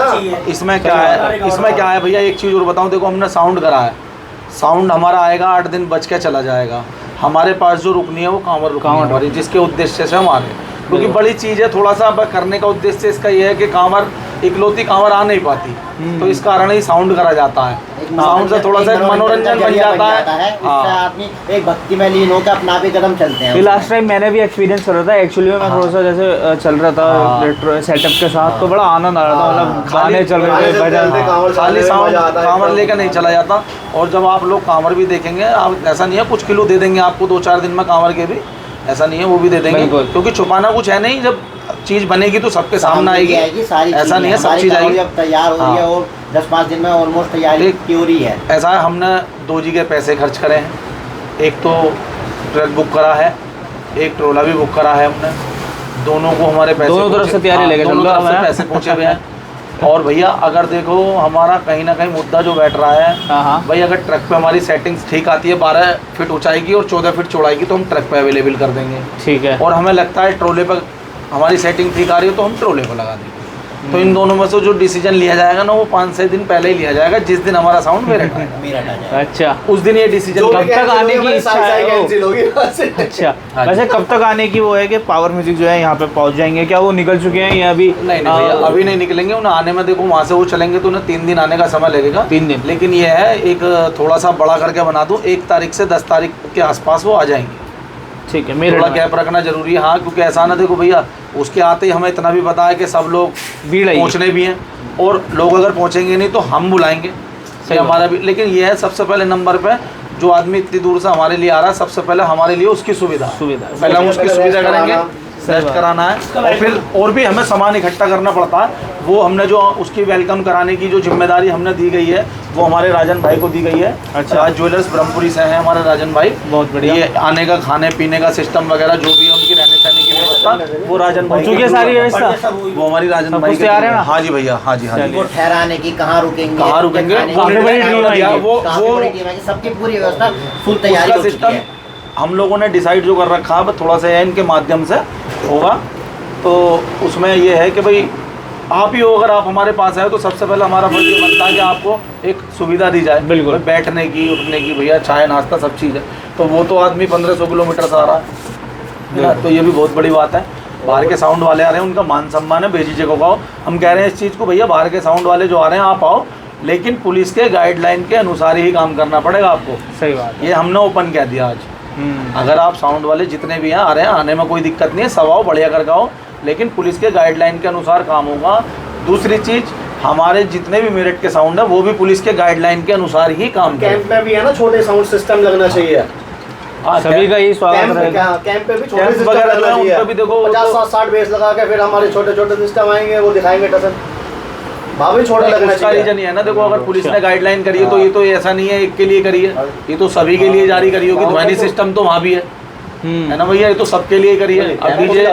इसमें क्या है भैया, एक चीज़ और बताऊँ, देखो हमने साउंड करा है, साउंड हमारा आएगा 8 दिन बच के चला जाएगा। हमारे पास जो रुकनी है वो कांवर हमारी, जिसके उद्देश्य से हम आ रहे हैं। क्योंकि बड़ी चीज़ है, थोड़ा सा करने का उद्देश्य इसका ये है कि कांवर इकलौती कांवर आ नहीं पाती, तो इस कारण ही साउंड करा जाता है। साउंड से थोड़ा सा एक मनोरंजन बन जाता है। इससे हाँ। आदमी एक भक्ति में लीन होकर अपना भी कदम चलते हैं। ये लास्ट टाइम मैंने भी एक्सपीरियंस कर रहा था एक्चुअली में, मैं थोड़ा सा जैसे चल रहा था हाँ। रेट्रो सेटअप के साथ, तो बड़ा आनंद आ रहा था, मतलब खाली- गाने चल रहे थे, भजन। खाली साउंड कांवर लेकर नहीं चला जाता। और जब आप लोग कांवर भी देखेंगे, आप ऐसा नहीं है कुछ किलो दे देंगे आपको 2-4 दिन में कांवर के भी, ऐसा नहीं है, वो भी दे देंगे, बिल्कुल। क्योंकि छुपाना कुछ है नहीं। जब चीज़ बनेगी तो सबके सामने आएगी, सारी ऐसा नहीं है, सब हमारी चीज़ कांवड़ आएगी। जब तैयार हो रही है हाँ। और 10-5 दिन में ऑलमोस्ट तैयारी एक- की हो रही है। ऐसा है, हमने 2 जी के पैसे खर्च करे हैं। एक तो ट्रक बुक करा है, एक ट्रोला भी बुक करा है हमने। दोनों को हमारे पैसे दोनों तरफ पहुंचे- से तैयारी हाँ, लेके दोनों चल रहा तरफ से है। पैसे पहुँचे हुए हैं। और भैया अगर देखो हमारा कहीं ना कहीं मुद्दा जो बैठ रहा है, हाँ हाँ। भाई अगर ट्रक पे हमारी सेटिंग्स ठीक आती है 12 फीट ऊंचाई की और 14 फीट चौड़ाई की, तो हम ट्रक पे अवेलेबल कर देंगे। ठीक है। और हमें लगता है ट्रोले पर हमारी सेटिंग ठीक आ रही है तो हम ट्रोले पर लगा देंगे। तो इन दोनों में से जो डिसीजन लिया जाएगा ना, वो 5-6 दिन पहले ही लिया जाएगा, जिस दिन हमारा साउंड मेरठ आएगा मेरा आ जाए। अच्छा उस दिन ये डिसीजन कब तक आने की इच्छा है वो? कैंसिल होगी अच्छा, हाँ जी। वैसे कब तक आने की वो है कि पावर म्यूजिक जो है यहाँ पे पहुँच जाएंगे? क्या वो निकल चुके हैं या अभी? नहीं भैया, अभी नहीं निकलेंगे। उन्हें आने में देखो वहाँ से वो चलेंगे तो उन्हें 3 दिन आने का समय लगेगा। 3 दिन। लेकिन ये है एक थोड़ा सा बड़ा करके बना दूँ, 1 तारीख से 10 तारीख के आसपास वो आ जाएंगे। ठीक है, मेरे थोड़ा गैप रखना जरूरी है। हाँ, क्योंकि ऐसा ना देखो भैया, उसके आते ही हमें इतना भी पता है कि सब लोग भीड़ आएगी। पहुँचने भी हैं, और लोग अगर पहुँचेंगे नहीं तो हम बुलाएंगे सही हमारा भी। लेकिन ये है सबसे पहले नंबर पे, जो आदमी इतनी दूर से हमारे लिए आ रहा है, सबसे पहले हमारे लिए उसकी सुविधा पहले हम उसकी सुविधा करेंगे, रेस्ट कराना है। और फिर और भी हमें सामान इकट्ठा करना पड़ता है, वो हमने जो उसकी वेलकम कराने की जो जिम्मेदारी हमने दी गई है, वो हमारे राजन भाई को दी गई है। अच्छा। राज ज्वेलर्स ब्रह्मपुरी से हैं हमारे राजन भाई। बहुत बढ़िया। ये आने का खाने पीने का सिस्टम वगैरह जो भी है, उनकी रहने सहने की व्यवस्था, वो राजन भाई चुकी है सारी व्यवस्था? वो हमारी राजन सब भाई कुछ तैयार है ना? हाँ जी भैया, हाँ जी, हाँ जी। वो ठहराने की, कहाँ रुकेंगे, कहाँ रुकेंगे, खाने वो की, काफी बड़ी खाने टीम की, आएगी। वो- काफी वो- बड़ी टीम आएगी, सबकी पूरी व्यवस्था फुल तैयारी उसका हो चुकी सिस्टम है। हम लोगों ने डिसाइड जो कर रखा है, थोड़ा सा है इनके माध्यम से होगा। तो उसमें ये है कि भाई आप ही हो, अगर आप हमारे पास आए तो सबसे पहले हमारा फर्ज ये बनता है कि आपको एक सुविधा दी जाए, बिल्कुल। भाई बैठने की, उठने की, भैया चाय नाश्ता सब चीज़ है। तो वो तो आदमी 1500 किलोमीटर से आ रहा है ना, तो ये भी बहुत बड़ी बात है। बाहर के साउंड वाले आ रहे हैं, उनका मान सम्मान है, बेझिझक होगा। हम कह रहे हैं इस चीज़ को, भैया बाहर के साउंड वाले जो आ रहे हैं आप आओ, लेकिन पुलिस के गाइडलाइन के अनुसार ही काम करना पड़ेगा आपको। सही बात है। ये हमने ओपन कह दिया आज। अगर आप साउंड वाले जितने भी हैं आ रहे हैं, आने में कोई दिक्कत नहीं है, सब आओ, बढ़िया करके आओ, लेकिन पुलिस के गाइडलाइन के अनुसार काम होगा। दूसरी चीज़, हमारे जितने भी मेरठ के साउंड है वो भी पुलिस के गाइडलाइन के अनुसार ही काम करें। कैंप में भी है ना, छोटे साउंड सिस्टम लगना चाहिए। हाँ, सभी का ही स्वागत कैंप रहेगा। कैंप पे भी छोटे कैंप सिस्टम वगैरह लगना में चाहिए। उनका भी देखो, 50-60 बेस लगा के फिर हमारे छोटे छोटे सिस्टम आएंगे, वो दिखाएंगे टसन। वहाँ भी छोटा लगना उसका रीजन चाहिए। ये है ना, देखो अगर पुलिस ने गाइडलाइन करी है तो ये तो ऐसा नहीं है एक के लिए करी है, ये तो सभी के लिए जारी करी होगी। ध्वनि सिस्टम तो वहाँ भी है ना भैया, ये तो सबके लिए करी है। अब डीजे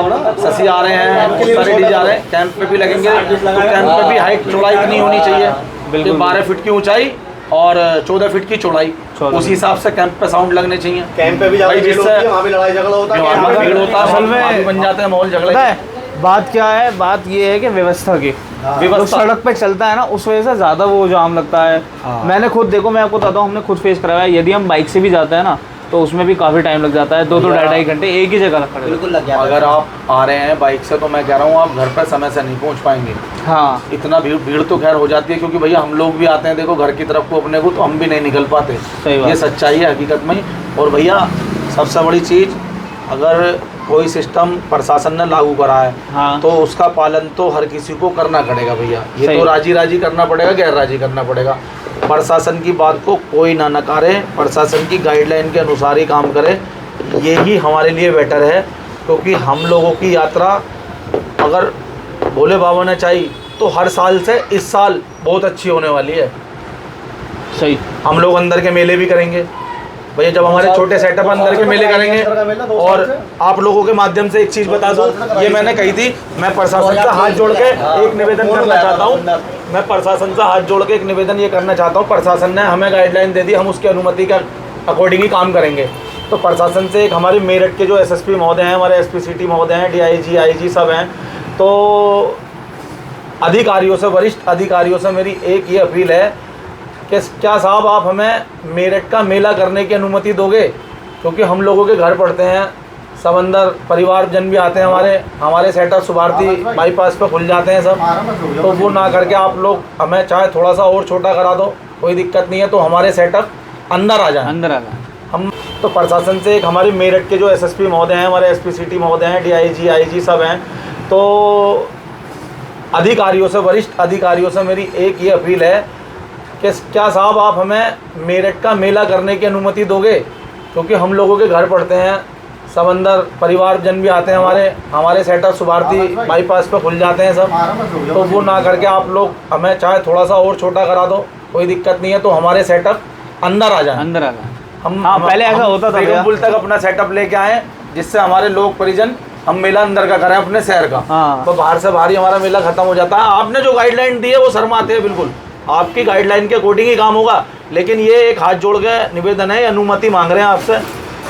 शशि आ रहे हैं, बहुत सारे डीजे आ रहे हैं, कैंप पे भी लगेंगे, तो कैंप पे भी हाइट चौड़ाई इतनी होनी चाहिए, बिल्कुल। 12 फीट की ऊंचाई और 14 फीट की चौड़ाई, उस हिसाब से कैंप पे साउंड लगने चाहिए। कैंप पे भी जाके भाई भीड़ जिससे- होती है, वहाँ भी लड़ाई झगड़ा होता है। वहाँ कैंप पे पे भीड़ होता है, असल में- वहाँ भी बन जाते हैं माहौल झगड़े। पता है बात क्या है? बात ये है कि व्यवस्था की, व्यवस्था। जो सड़क पे चलता है ना, उस वजह से ज़्यादा वो जाम लगता है। मैंने खुद देखो, मैं आपको बताता हूँ, हमने खुद फेस कराया है। यदि हम बाइक से भी जाते हैं ना, तो उसमें भी काफ़ी टाइम लग जाता है, 2-2 ढाई घंटे एक ही जगह खड़े रहते बिल्कुल लग गया। अगर आप आ रहे हैं बाइक से तो मैं कह रहा हूँ आप घर पर समय से नहीं पहुँच पाएंगे। हैं। हाँ, इतना भीड़ तो खैर हो जाती है, क्योंकि भैया हम लोग भी आते हैं देखो घर की तरफ को अपने को, तो हम भी नहीं निकल पाते। सही बात। ये सच्चाई है हकीकत में। और भैया सबसे बड़ी चीज़, अगर कोई सिस्टम प्रशासन ने लागू करा है हाँ। तो उसका पालन तो हर किसी को करना पड़ेगा भैया। ये सही। तो राजी राजी करना पड़ेगा, गैर राजी करना पड़ेगा। प्रशासन की बात को कोई ना नकारे, प्रशासन की गाइडलाइन के अनुसार ही काम करे, यही हमारे लिए बेटर है। क्योंकि हम लोगों की यात्रा अगर भोले बाबा ने चाहिए तो हर साल से इस साल बहुत अच्छी होने वाली है। सही। हम लोग अंदर के मेले भी करेंगे भैया, जब हमारे छोटे सेटअप अंदर के मेले करेंगे। और आप लोगों के माध्यम से एक चीज़ बता दूं, ये मैंने कही थी, मैं प्रशासन से हाथ जोड़ के एक निवेदन करना चाहता हूँ। मैं प्रशासन से हाथ जोड़ के एक निवेदन ये करना चाहता हूँ, प्रशासन ने हमें गाइडलाइन दे दी, हम उसकी अनुमति के अकॉर्डिंग ही काम करेंगे। तो प्रशासन से एक हमारे मेरठ के जो एसएसपी महोदय हैं, हमारे एसपी सिटी महोदय हैं, डीआईजी आईजी सब हैं, तो अधिकारियों से, वरिष्ठ अधिकारियों से मेरी एक ये अपील है कि क्या साहब आप हमें मेरठ का मेला करने की अनुमति दोगे? क्योंकि हम लोगों के घर पड़ते हैं, सब अंदर परिवारजन भी आते हैं, हमारे सेटअप सुभारती बाईपास पे खुल जाते हैं सब, तो वो ना करके आप लोग हमें चाहे थोड़ा सा और छोटा करा दो, कोई दिक्कत नहीं है, तो हमारे सेटअप अंदर आ जाए। अंदर आ जाए। हम तो प्रशासन से एक हमारे मेरठ के जो एसएसपी महोदय हैं, हमारे एसपी सिटी महोदय हैं, डीआईजी आईजी सब हैं, तो अधिकारियों से, वरिष्ठ अधिकारियों से मेरी एक ये अपील है कि क्या साहब आप हमें मेरठ का मेला करने की अनुमति दोगे, क्योंकि हम लोगों के घर पड़ते हैं, सब अंदर परिवारजन भी आते हैं, हमारे सेटअप सुभारती बाईपास पे खुल जाते हैं सब, तो वो ना करके आप लोग हमें चाहे थोड़ा सा और छोटा करा दो, कोई दिक्कत नहीं है, तो हमारे सेटअप अंदर आ जाए। अंदर आ जाए। हम हाँ, पहले ऐसा होता था बेगम पुल तक अपना सेटअप लेके आए, जिससे हमारे लोग परिजन हम मेला अंदर का करें अपने शहर का। हाँ। तो बाहर से बाहर ही हमारा मेला खत्म हो जाता है। आपने जो गाइडलाइन दी है वो शर्माते हैं, बिल्कुल आपकी गाइडलाइन के अकॉर्डिंग ही काम होगा, लेकिन ये एक हाथ जोड़ के निवेदन है, अनुमति मांग रहे हैं आपसे,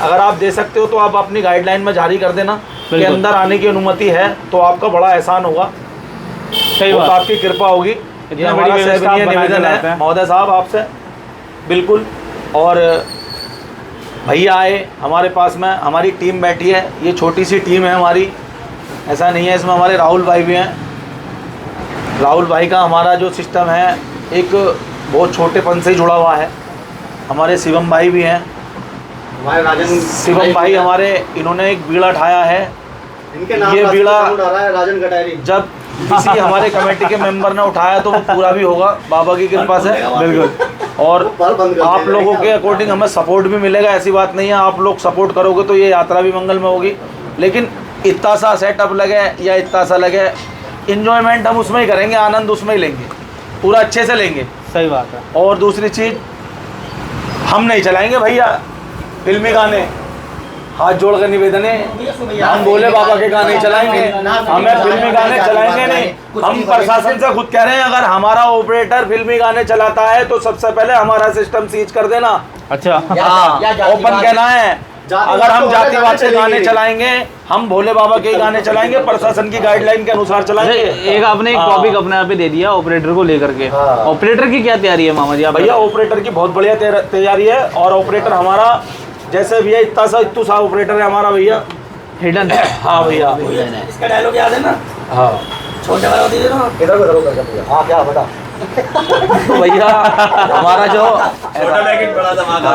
अगर आप दे सकते हो तो आप अपनी गाइडलाइन में जारी कर देना कि अंदर आने की अनुमति है, तो आपका बड़ा एहसान होगा। सही वो बात। तो आपकी कृपा होगी। ये इतना बड़ी हमारा व्यवस्था आप सहनीय बना के निवेदन लाते है हैं। महोदय साहब आपसे, बिल्कुल। और भैया आए हमारे पास में, हमारी टीम बैठी है, ये छोटी सी टीम है हमारी, ऐसा नहीं है, इसमें हमारे राहुल भाई भी हैं। राहुल भाई का हमारा जो सिस्टम है एक बहुत छोटेपन से ही जुड़ा हुआ है। हमारे शिवम भाई भी हैं, हमारे राजन शिवम भाई हमारे, इन्होंने एक बीड़ा ठाया है। इनके नाम ये रास्ते बीड़ा से उड़ा रहा है राजन कटारी। जब किसी हमारे कमेटी के मेंबर ने उठाया तो वो पूरा भी होगा बाबा की कृपा से, बिल्कुल। और बाल बंद कर आप देना लोगों है के अकॉर्डिंग हमें सपोर्ट भी मिलेगा, ऐसी बात नहीं है, आप लोग सपोर्ट करोगे तो ये यात्रा भी मंगल में होगी। लेकिन इतना सा सेटअप लगे या इतना सा लगे, इंजॉयमेंट हम उसमें ही करेंगे, आनंद उसमें ही लेंगे, पूरा अच्छे से लेंगे। सही बात है। और दूसरी चीज़, हम नहीं चलाएंगे भैया फिल्मी गाने, हाथ जोड़ कर निवेदन है, हम भोले बाबा के गाने चलाएंगे, हमें फिल्मी गाने चलाएंगे नहीं। हम प्रशासन से खुद कह रहे हैं, अगर हमारा ऑपरेटर फिल्मी गाने चलाता है तो सबसे पहले हमारा सिस्टम सीज कर देना। अच्छा। हाँ, ओपन कहना है। अगर हम जातिवाद के गाने चलाएंगे, हम भोले बाबा के गाने चलाएंगे, प्रशासन की गाइडलाइन के अनुसार चलाएंगे। एक आपने एक टॉपिक अपने आप पे दे दिया ऑपरेटर को लेकर के। ऑपरेटर की क्या तैयारी है मामा जी? आप भैया ऑपरेटर की बहुत बढ़िया तैयारी है, और ऑपरेटर हमारा जैसे भैया इतना सा ऑपरेटर है हमारा भैया, हिडन। हाँ भैया, इसका डायलॉग याद है ना, हाँ छोटे वाला दीजिए ना। इधर को भैया। हाँ क्या बता। तो भैया हमारा जो छोटा पैकेट बड़ा धमाका।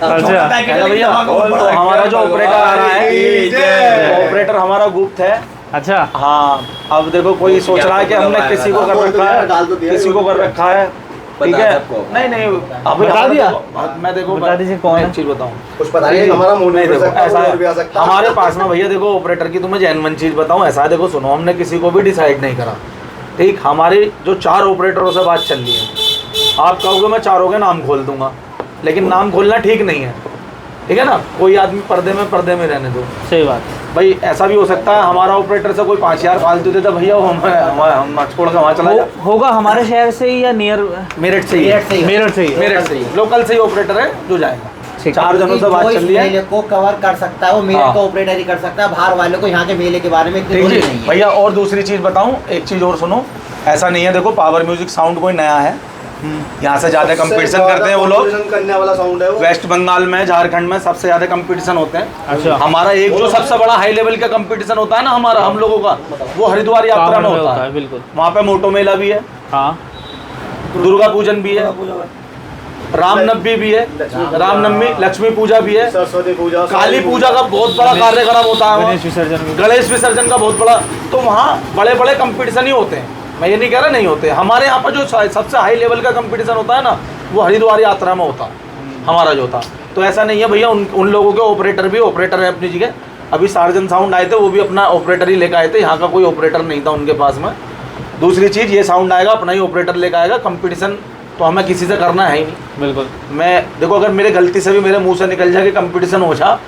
अच्छा। है भैया, तो हमारा जो ऑपरेटर आ रहा है, ऑपरेटर हमारा गुप्त है। अच्छा। हाँ, अब देखो कोई सोच रहा है कि हमने किसी को कर रखा है, किसी को कर रखा है, ठीक है? नहीं नहीं, अभी बता दिया? मैं देखो बता दीजिए कौन है? एक चीज बताऊँ, कुछ पता नहीं, हमारा मूड नहीं नहीं देखो, ऐसा भी आ है सकता है। हमारे पास में भैया, देखो ऑपरेटर की तुम्हें जेन्युइन चीज़ बताऊं, ऐसा है, देखो सुनो, हमने किसी को भी डिसाइड नहीं करा, ठीक। हमारी जो 4 ऑपरेटरों से बात चल रही है, आप कहोगे मैं चारों के नाम खोल दूंगा, लेकिन नाम खोलना ठीक नहीं है, ठीक है ना? कोई आदमी पर्दे में रहने दो। सही बात। भाई ऐसा भी हो सकता है हमारा ऑपरेटर से कोई 5000 फालतू देता, भैया वो हम छोड़ के वहाँ चला जाए। होगा हमारे शहर से ही या नियर? मेरठ से ही है, मेरठ से ही। मेरठ से ही, लोकल से ही ऑपरेटर है जो जाएगा। ठीक। 4 जनों से बात जो चल इस रही है। मेले को कवर कर सकता है वो मेले हाँ। का ऑपरेटर ही कर सकता है, बाहर वालों को यहाँ के मेले के बारे में इतनी ठीक नॉलेज जी नहीं है। भैया, और दूसरी चीज़ बताऊं, एक चीज़ और सुनो, ऐसा नहीं है, देखो पावर म्यूजिक साउंड कोई नया है, यहाँ से ज़्यादा कंपटीशन करते हैं वो लोग, कंपटीशन करने वाला साउंड है वो। वेस्ट बंगाल में, झारखंड में सबसे ज़्यादा कंपटीशन होते हैं। अच्छा। हमारा एक जो सबसे बड़ा हाई लेवल का कंपटीशन होता है ना हमारा, हम लोगों का, वो हरिद्वार यात्रा में होता है। बिल्कुल। वहाँ पे मोटो मेला भी है, हाँ। दुर्गा पूजन भी है, रामनवमी भी है, रामनवमी, लक्ष्मी पूजा भी है, सरस्वती पूजा, काली पूजा का बहुत बड़ा कार्यक्रम होता है, गणेश विसर्जन भी। गणेश विसर्जन का बहुत बड़ा, तो वहाँ बड़े बड़े कंपटीशन ही होते हैं। मैं ये नहीं कह रहा नहीं होते, हमारे यहाँ पर जो सबसे हाई लेवल का कंपटीशन होता है ना, वो हरिद्वार यात्रा में होता है हमारा जो होता। तो ऐसा नहीं है भैया, उन लोगों के ऑपरेटर भी ऑपरेटर है अपनी जगह। अभी सार्जन साउंड आए थे, वो भी अपना ऑपरेटर ही लेकर आए थे, यहाँ का कोई ऑपरेटर नहीं था उनके पास में। दूसरी चीज़, ये साउंड आएगा अपना ही ऑपरेटर लेकर आएगा, कंपटीशन तो हमें किसी से करना है ही नहीं। बिल्कुल। मैं देखो, अगर मेरे गलती से भी मेरे मुंह से निकल जाए कि कंपटीशन हो जा,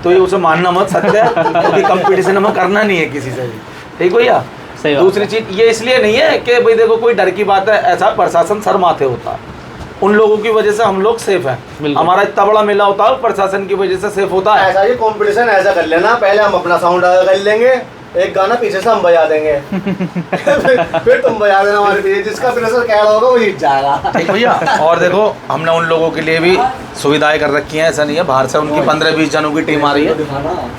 तो ये उसे मानना मत सत्य है, क्योंकि कंपटीशन हमें करना नहीं है किसी से भी, ठीक भैया? सही बात। दूसरी चीज़ ये इसलिए नहीं है कि भाई देखो कोई डर की बात है, ऐसा प्रशासन सर माथे होता है, उन लोगों की वजह से हम लोग सेफ हैं। हमारा इतना बड़ा मेला होता है, प्रशासन की वजह से सेफ होता है। ऐसा ही कंपटीशन ऐसा कर लेना, पहले हम अपना साउंड कर लेंगे, एक गाना पीछे से हम बजा देंगे फिर तुम बजा देना हमारे पीछे, जिसका प्रेशर कह रहा होगा वो जीत जाएगा। ठीक भैया। और देखो हमने उन लोगों के लिए भी सुविधाएं कर रखी हैं, ऐसा नहीं है बाहर से उनकी 15-20 जनों की टीम आ रही है,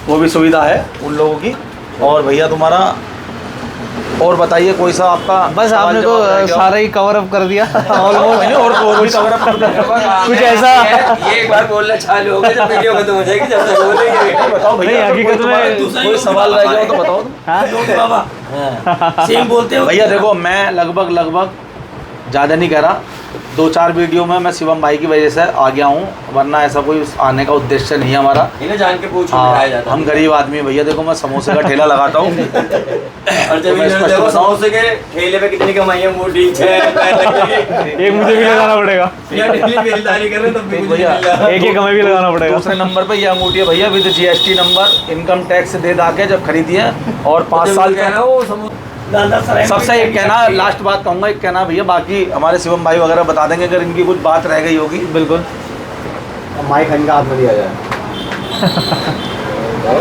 वो भी सुविधा है उन लोगों की। और भैया तुम्हारा और बताइए कोई सा आपका बस सवाल आपने जवाब रह तो गया हो? सारा ही कवर अप कर दिया नहीं, और भी cover up कर देंगे। कुछ ऐसा ये एक बार बोलना चालू हो गया जब वीडियो खत्म हो जाएगी जब तक बोलेंगे। बताओ भैया, नहीं, कोई हकीकत में तुम्हारा कोई सवाल रह गया हो तो बताओ। हाँ? सेम बोलते हो भैया देखो, मैं लगभग ज़्यादा नहीं कह रहा, 2-4 वीडियो में मैं शिवम भाई की वजह से आ गया हूँ, वरना ऐसा कोई आने का उद्देश्य नहीं है हमारा। इन्हें जान के पूछ हाँ, बिठाया जाता हम गरीब आदमी हैं भैया, देखो मैं समोसे का ठेला लगाता हूँ। और जब मैं इन्होंने स्पष्ट देखो बताऊं। समोसे के ठेले पे कितनी कमाई है, मोटी 6 एक मुझे भी लगाना पड़ेगा, या डेली बेलदारी कर रहे हैं तब भी मुझे भैया, मिल रहा है। एक कमाई भी लगाना पड़ेगा। दूसरे नंबर पे ये अंगूठी है भैया with GST number, income tax दे दाके जब खरीदी है, और 5 साल कह रहा हूँ समोसे सबसे एक कहना, लास्ट बात कहूँगा, एक कहना भैया, बाकी हमारे शिवम भाई वगैरह बता देंगे अगर इनकी कुछ बात रह गई होगी। बिल्कुल। माइक इनका हाथ में दिया जाए।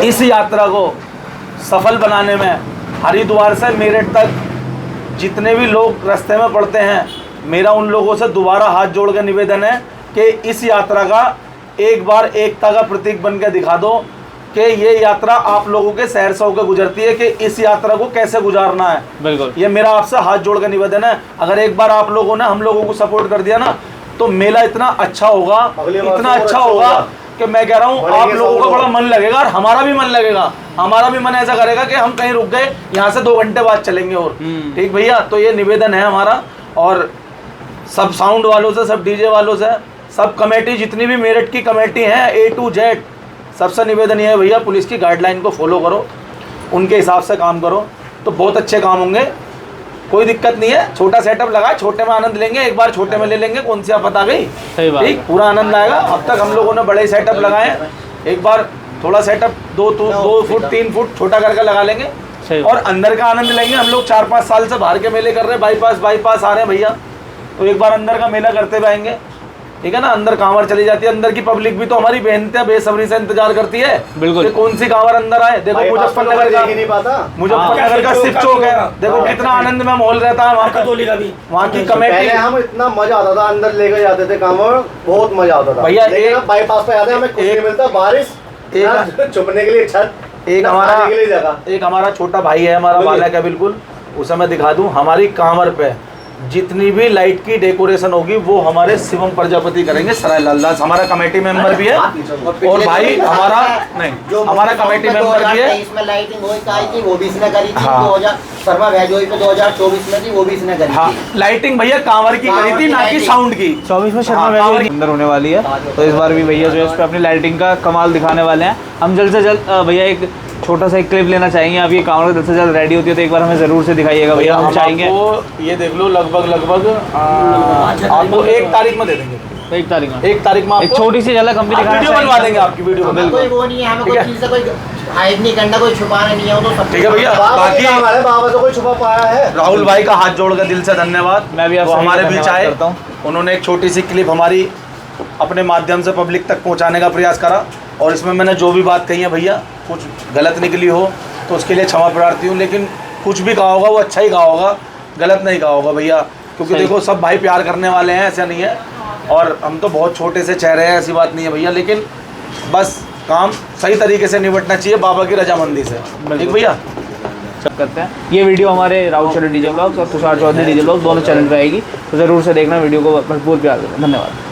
इस यात्रा को सफल बनाने में हरिद्वार से मेरठ तक जितने भी लोग रास्ते में पड़ते हैं, मेरा उन लोगों से दोबारा हाथ जोड़ कर निवेदन है कि इस यात्रा का एक बार एकता का प्रतीक बन के दिखा दो कि ये यात्रा आप लोगों के शहर से होकर गुजरती है, कि इस यात्रा को कैसे गुजारना है। बिल्कुल। ये मेरा आपसे हाथ जोड़ कर निवेदन है। अगर एक बार आप लोगों ने हम लोगों को सपोर्ट कर दिया ना, तो मेला इतना अच्छा होगा, अगली बार इतना से और अच्छा अच्छा होगा होगा। कि मैं कह रहा हूँ बढ़ेंगे आप लोगों सब का लोग। बड़ा मन लगेगा, और हमारा भी मन लगेगा। हमारा भी मन ऐसा करेगा कि हम कहीं रुक गए, यहाँ से 2 घंटे बाद चलेंगे। और ठीक भैया, तो ये निवेदन है हमारा, और सब साउंड वालों से, सब डीजे वालों से, सब कमेटी जितनी भी मेरठ की कमेटी है A to Z, सबसे निवेदन ये है भैया, पुलिस की गाइडलाइन को फॉलो करो, उनके हिसाब से काम करो, तो बहुत अच्छे काम होंगे। कोई दिक्कत नहीं है, छोटा सेटअप लगा, छोटे में आनंद लेंगे, एक बार छोटे में ले लेंगे, कौन सी आफत आ गई। सही बात ठीक, है। पूरा आनंद आएगा। अब तक हम लोगों ने बड़े सेटअप लगाए हैं, एक बार थोड़ा सेटअप 2 फुट 3 फुट छोटा करके लगा लेंगे, सही और अंदर का आनंद लेंगे। हम लोग 4-5 साल से बाहर के मेले कर रहे हैं, बाईपास आ रहे हैं भैया, तो एक बार अंदर का मेला करते हुए आएंगे, ठीक है ना। अंदर कांवर चली जाती है, अंदर की पब्लिक भी तो हमारी मेहनत बेसब्री से इंतजार करती है। बिल्कुल। कि कौन सी कांवर अंदर आए। देखो मुजफ्फरनगर का, देख ही नहीं पाता। मुजफ्फरनगर का शिव चौक है, देखो कितना आनंद में माहौल रहता है वहाँ का। वहाँ की कमेटी, पहले हम इतना मजा आता था, अंदर लेकर जाते थे कांवर, बहुत मजा आता था भैया, लेकिन एक- अब बाईपास पे आते हैं, हमें कुछ नहीं मिलता, बारिश, ना छुपने के लिए छत, एक ना हमारा खाने के लिए जगह। एक हमारा छोटा भाई है, हमारा बोलिए। बालक है, बिल्कुल उसे मैं दिखा दूं। हमारी कांवर पे जितनी भी लाइट की डेकोरेशन होगी वो हमारे शिवम प्रजापति करेंगे, सराय लालदास हमारा कमेटी मेंबर भी है, और भाई हमारा नहीं, हमारा कमेटी मेंबर भी है। इसमें लाइटिंग हो थी, वो भी इसने करी थी। हाँ। 2000 शर्मा भैजोई पे 2024 में थी, वो भी इसने करी हाँ, थी। लाइटिंग भैया कांवर की करी थी, ना कि साउंड की। 24 में शर्मा हाँ, वैली कांवर- अंदर होने वाली है, तो इस बार भी भैया जो है उस पर अपनी लाइटिंग का कमाल दिखाने वाले हैं। हम जल्द से जल्द भैया एक छोटा सा एक क्लिप लेना चाहेंगे। अब ये कांवड़ जल्द से जल्द रेडी होती है तो एक बार हमें ज़रूर से दिखाइएगा भैया, हम चाहेंगे। आपको ये देख लो, लगभग आपको 1 तारीख में दे देंगे। 1 तारीख में 1 तारीख में एक आपको छोटी सी झलक हम भी दिखाना वीडियो बनवा चाहेंगे। देंगे, आपकी वीडियो हमें कोई वो नहीं है, हमें ठीक कोई है। चीज़ से कोई हाइड नहीं करना, कोई छुपाना नहीं है, वो तो सब ठीक है भैया। बाबा बाकी की काम है, बाबा से कोई छुपा पाया है? राहुल भाई का हाथ जोड़ कर दिल से धन्यवाद। मैं भी आपसे वो हमारे धन्यवाद बीच आए, करता हूं। उन्होंने एक छोटी सी क्लिप हमारी अपने माध्यम से पब्लिक तक पहुंचाने का प्रयास करा, और इसमें मैंने जो भी बात कही है भैया, कुछ गलत निकली हो तो उसके लिए क्षमा प्रार्थी हूँ, लेकिन कुछ भी कहा होगा वो अच्छा ही कहा होगा, गलत नहीं कहा होगा भैया, क्योंकि सही। देखो सब भाई प्यार करने वाले हैं, ऐसा नहीं है, और हम तो बहुत छोटे से चेहरे हैं, ऐसी बात नहीं है भैया, लेकिन बस काम सही तरीके से निपटना चाहिए बाबा की रजामंदी से। ठीक भैया। करते हैं। ये वीडियो हमारे राहुल चौधरी डीजे ब्लॉग्स और तुषार चौधरी डीजे ब्लॉग्स दोनों चैनल पे आएगी, तो ज़रूर से देखना, वीडियो को भरपूर प्यार देना। धन्यवाद।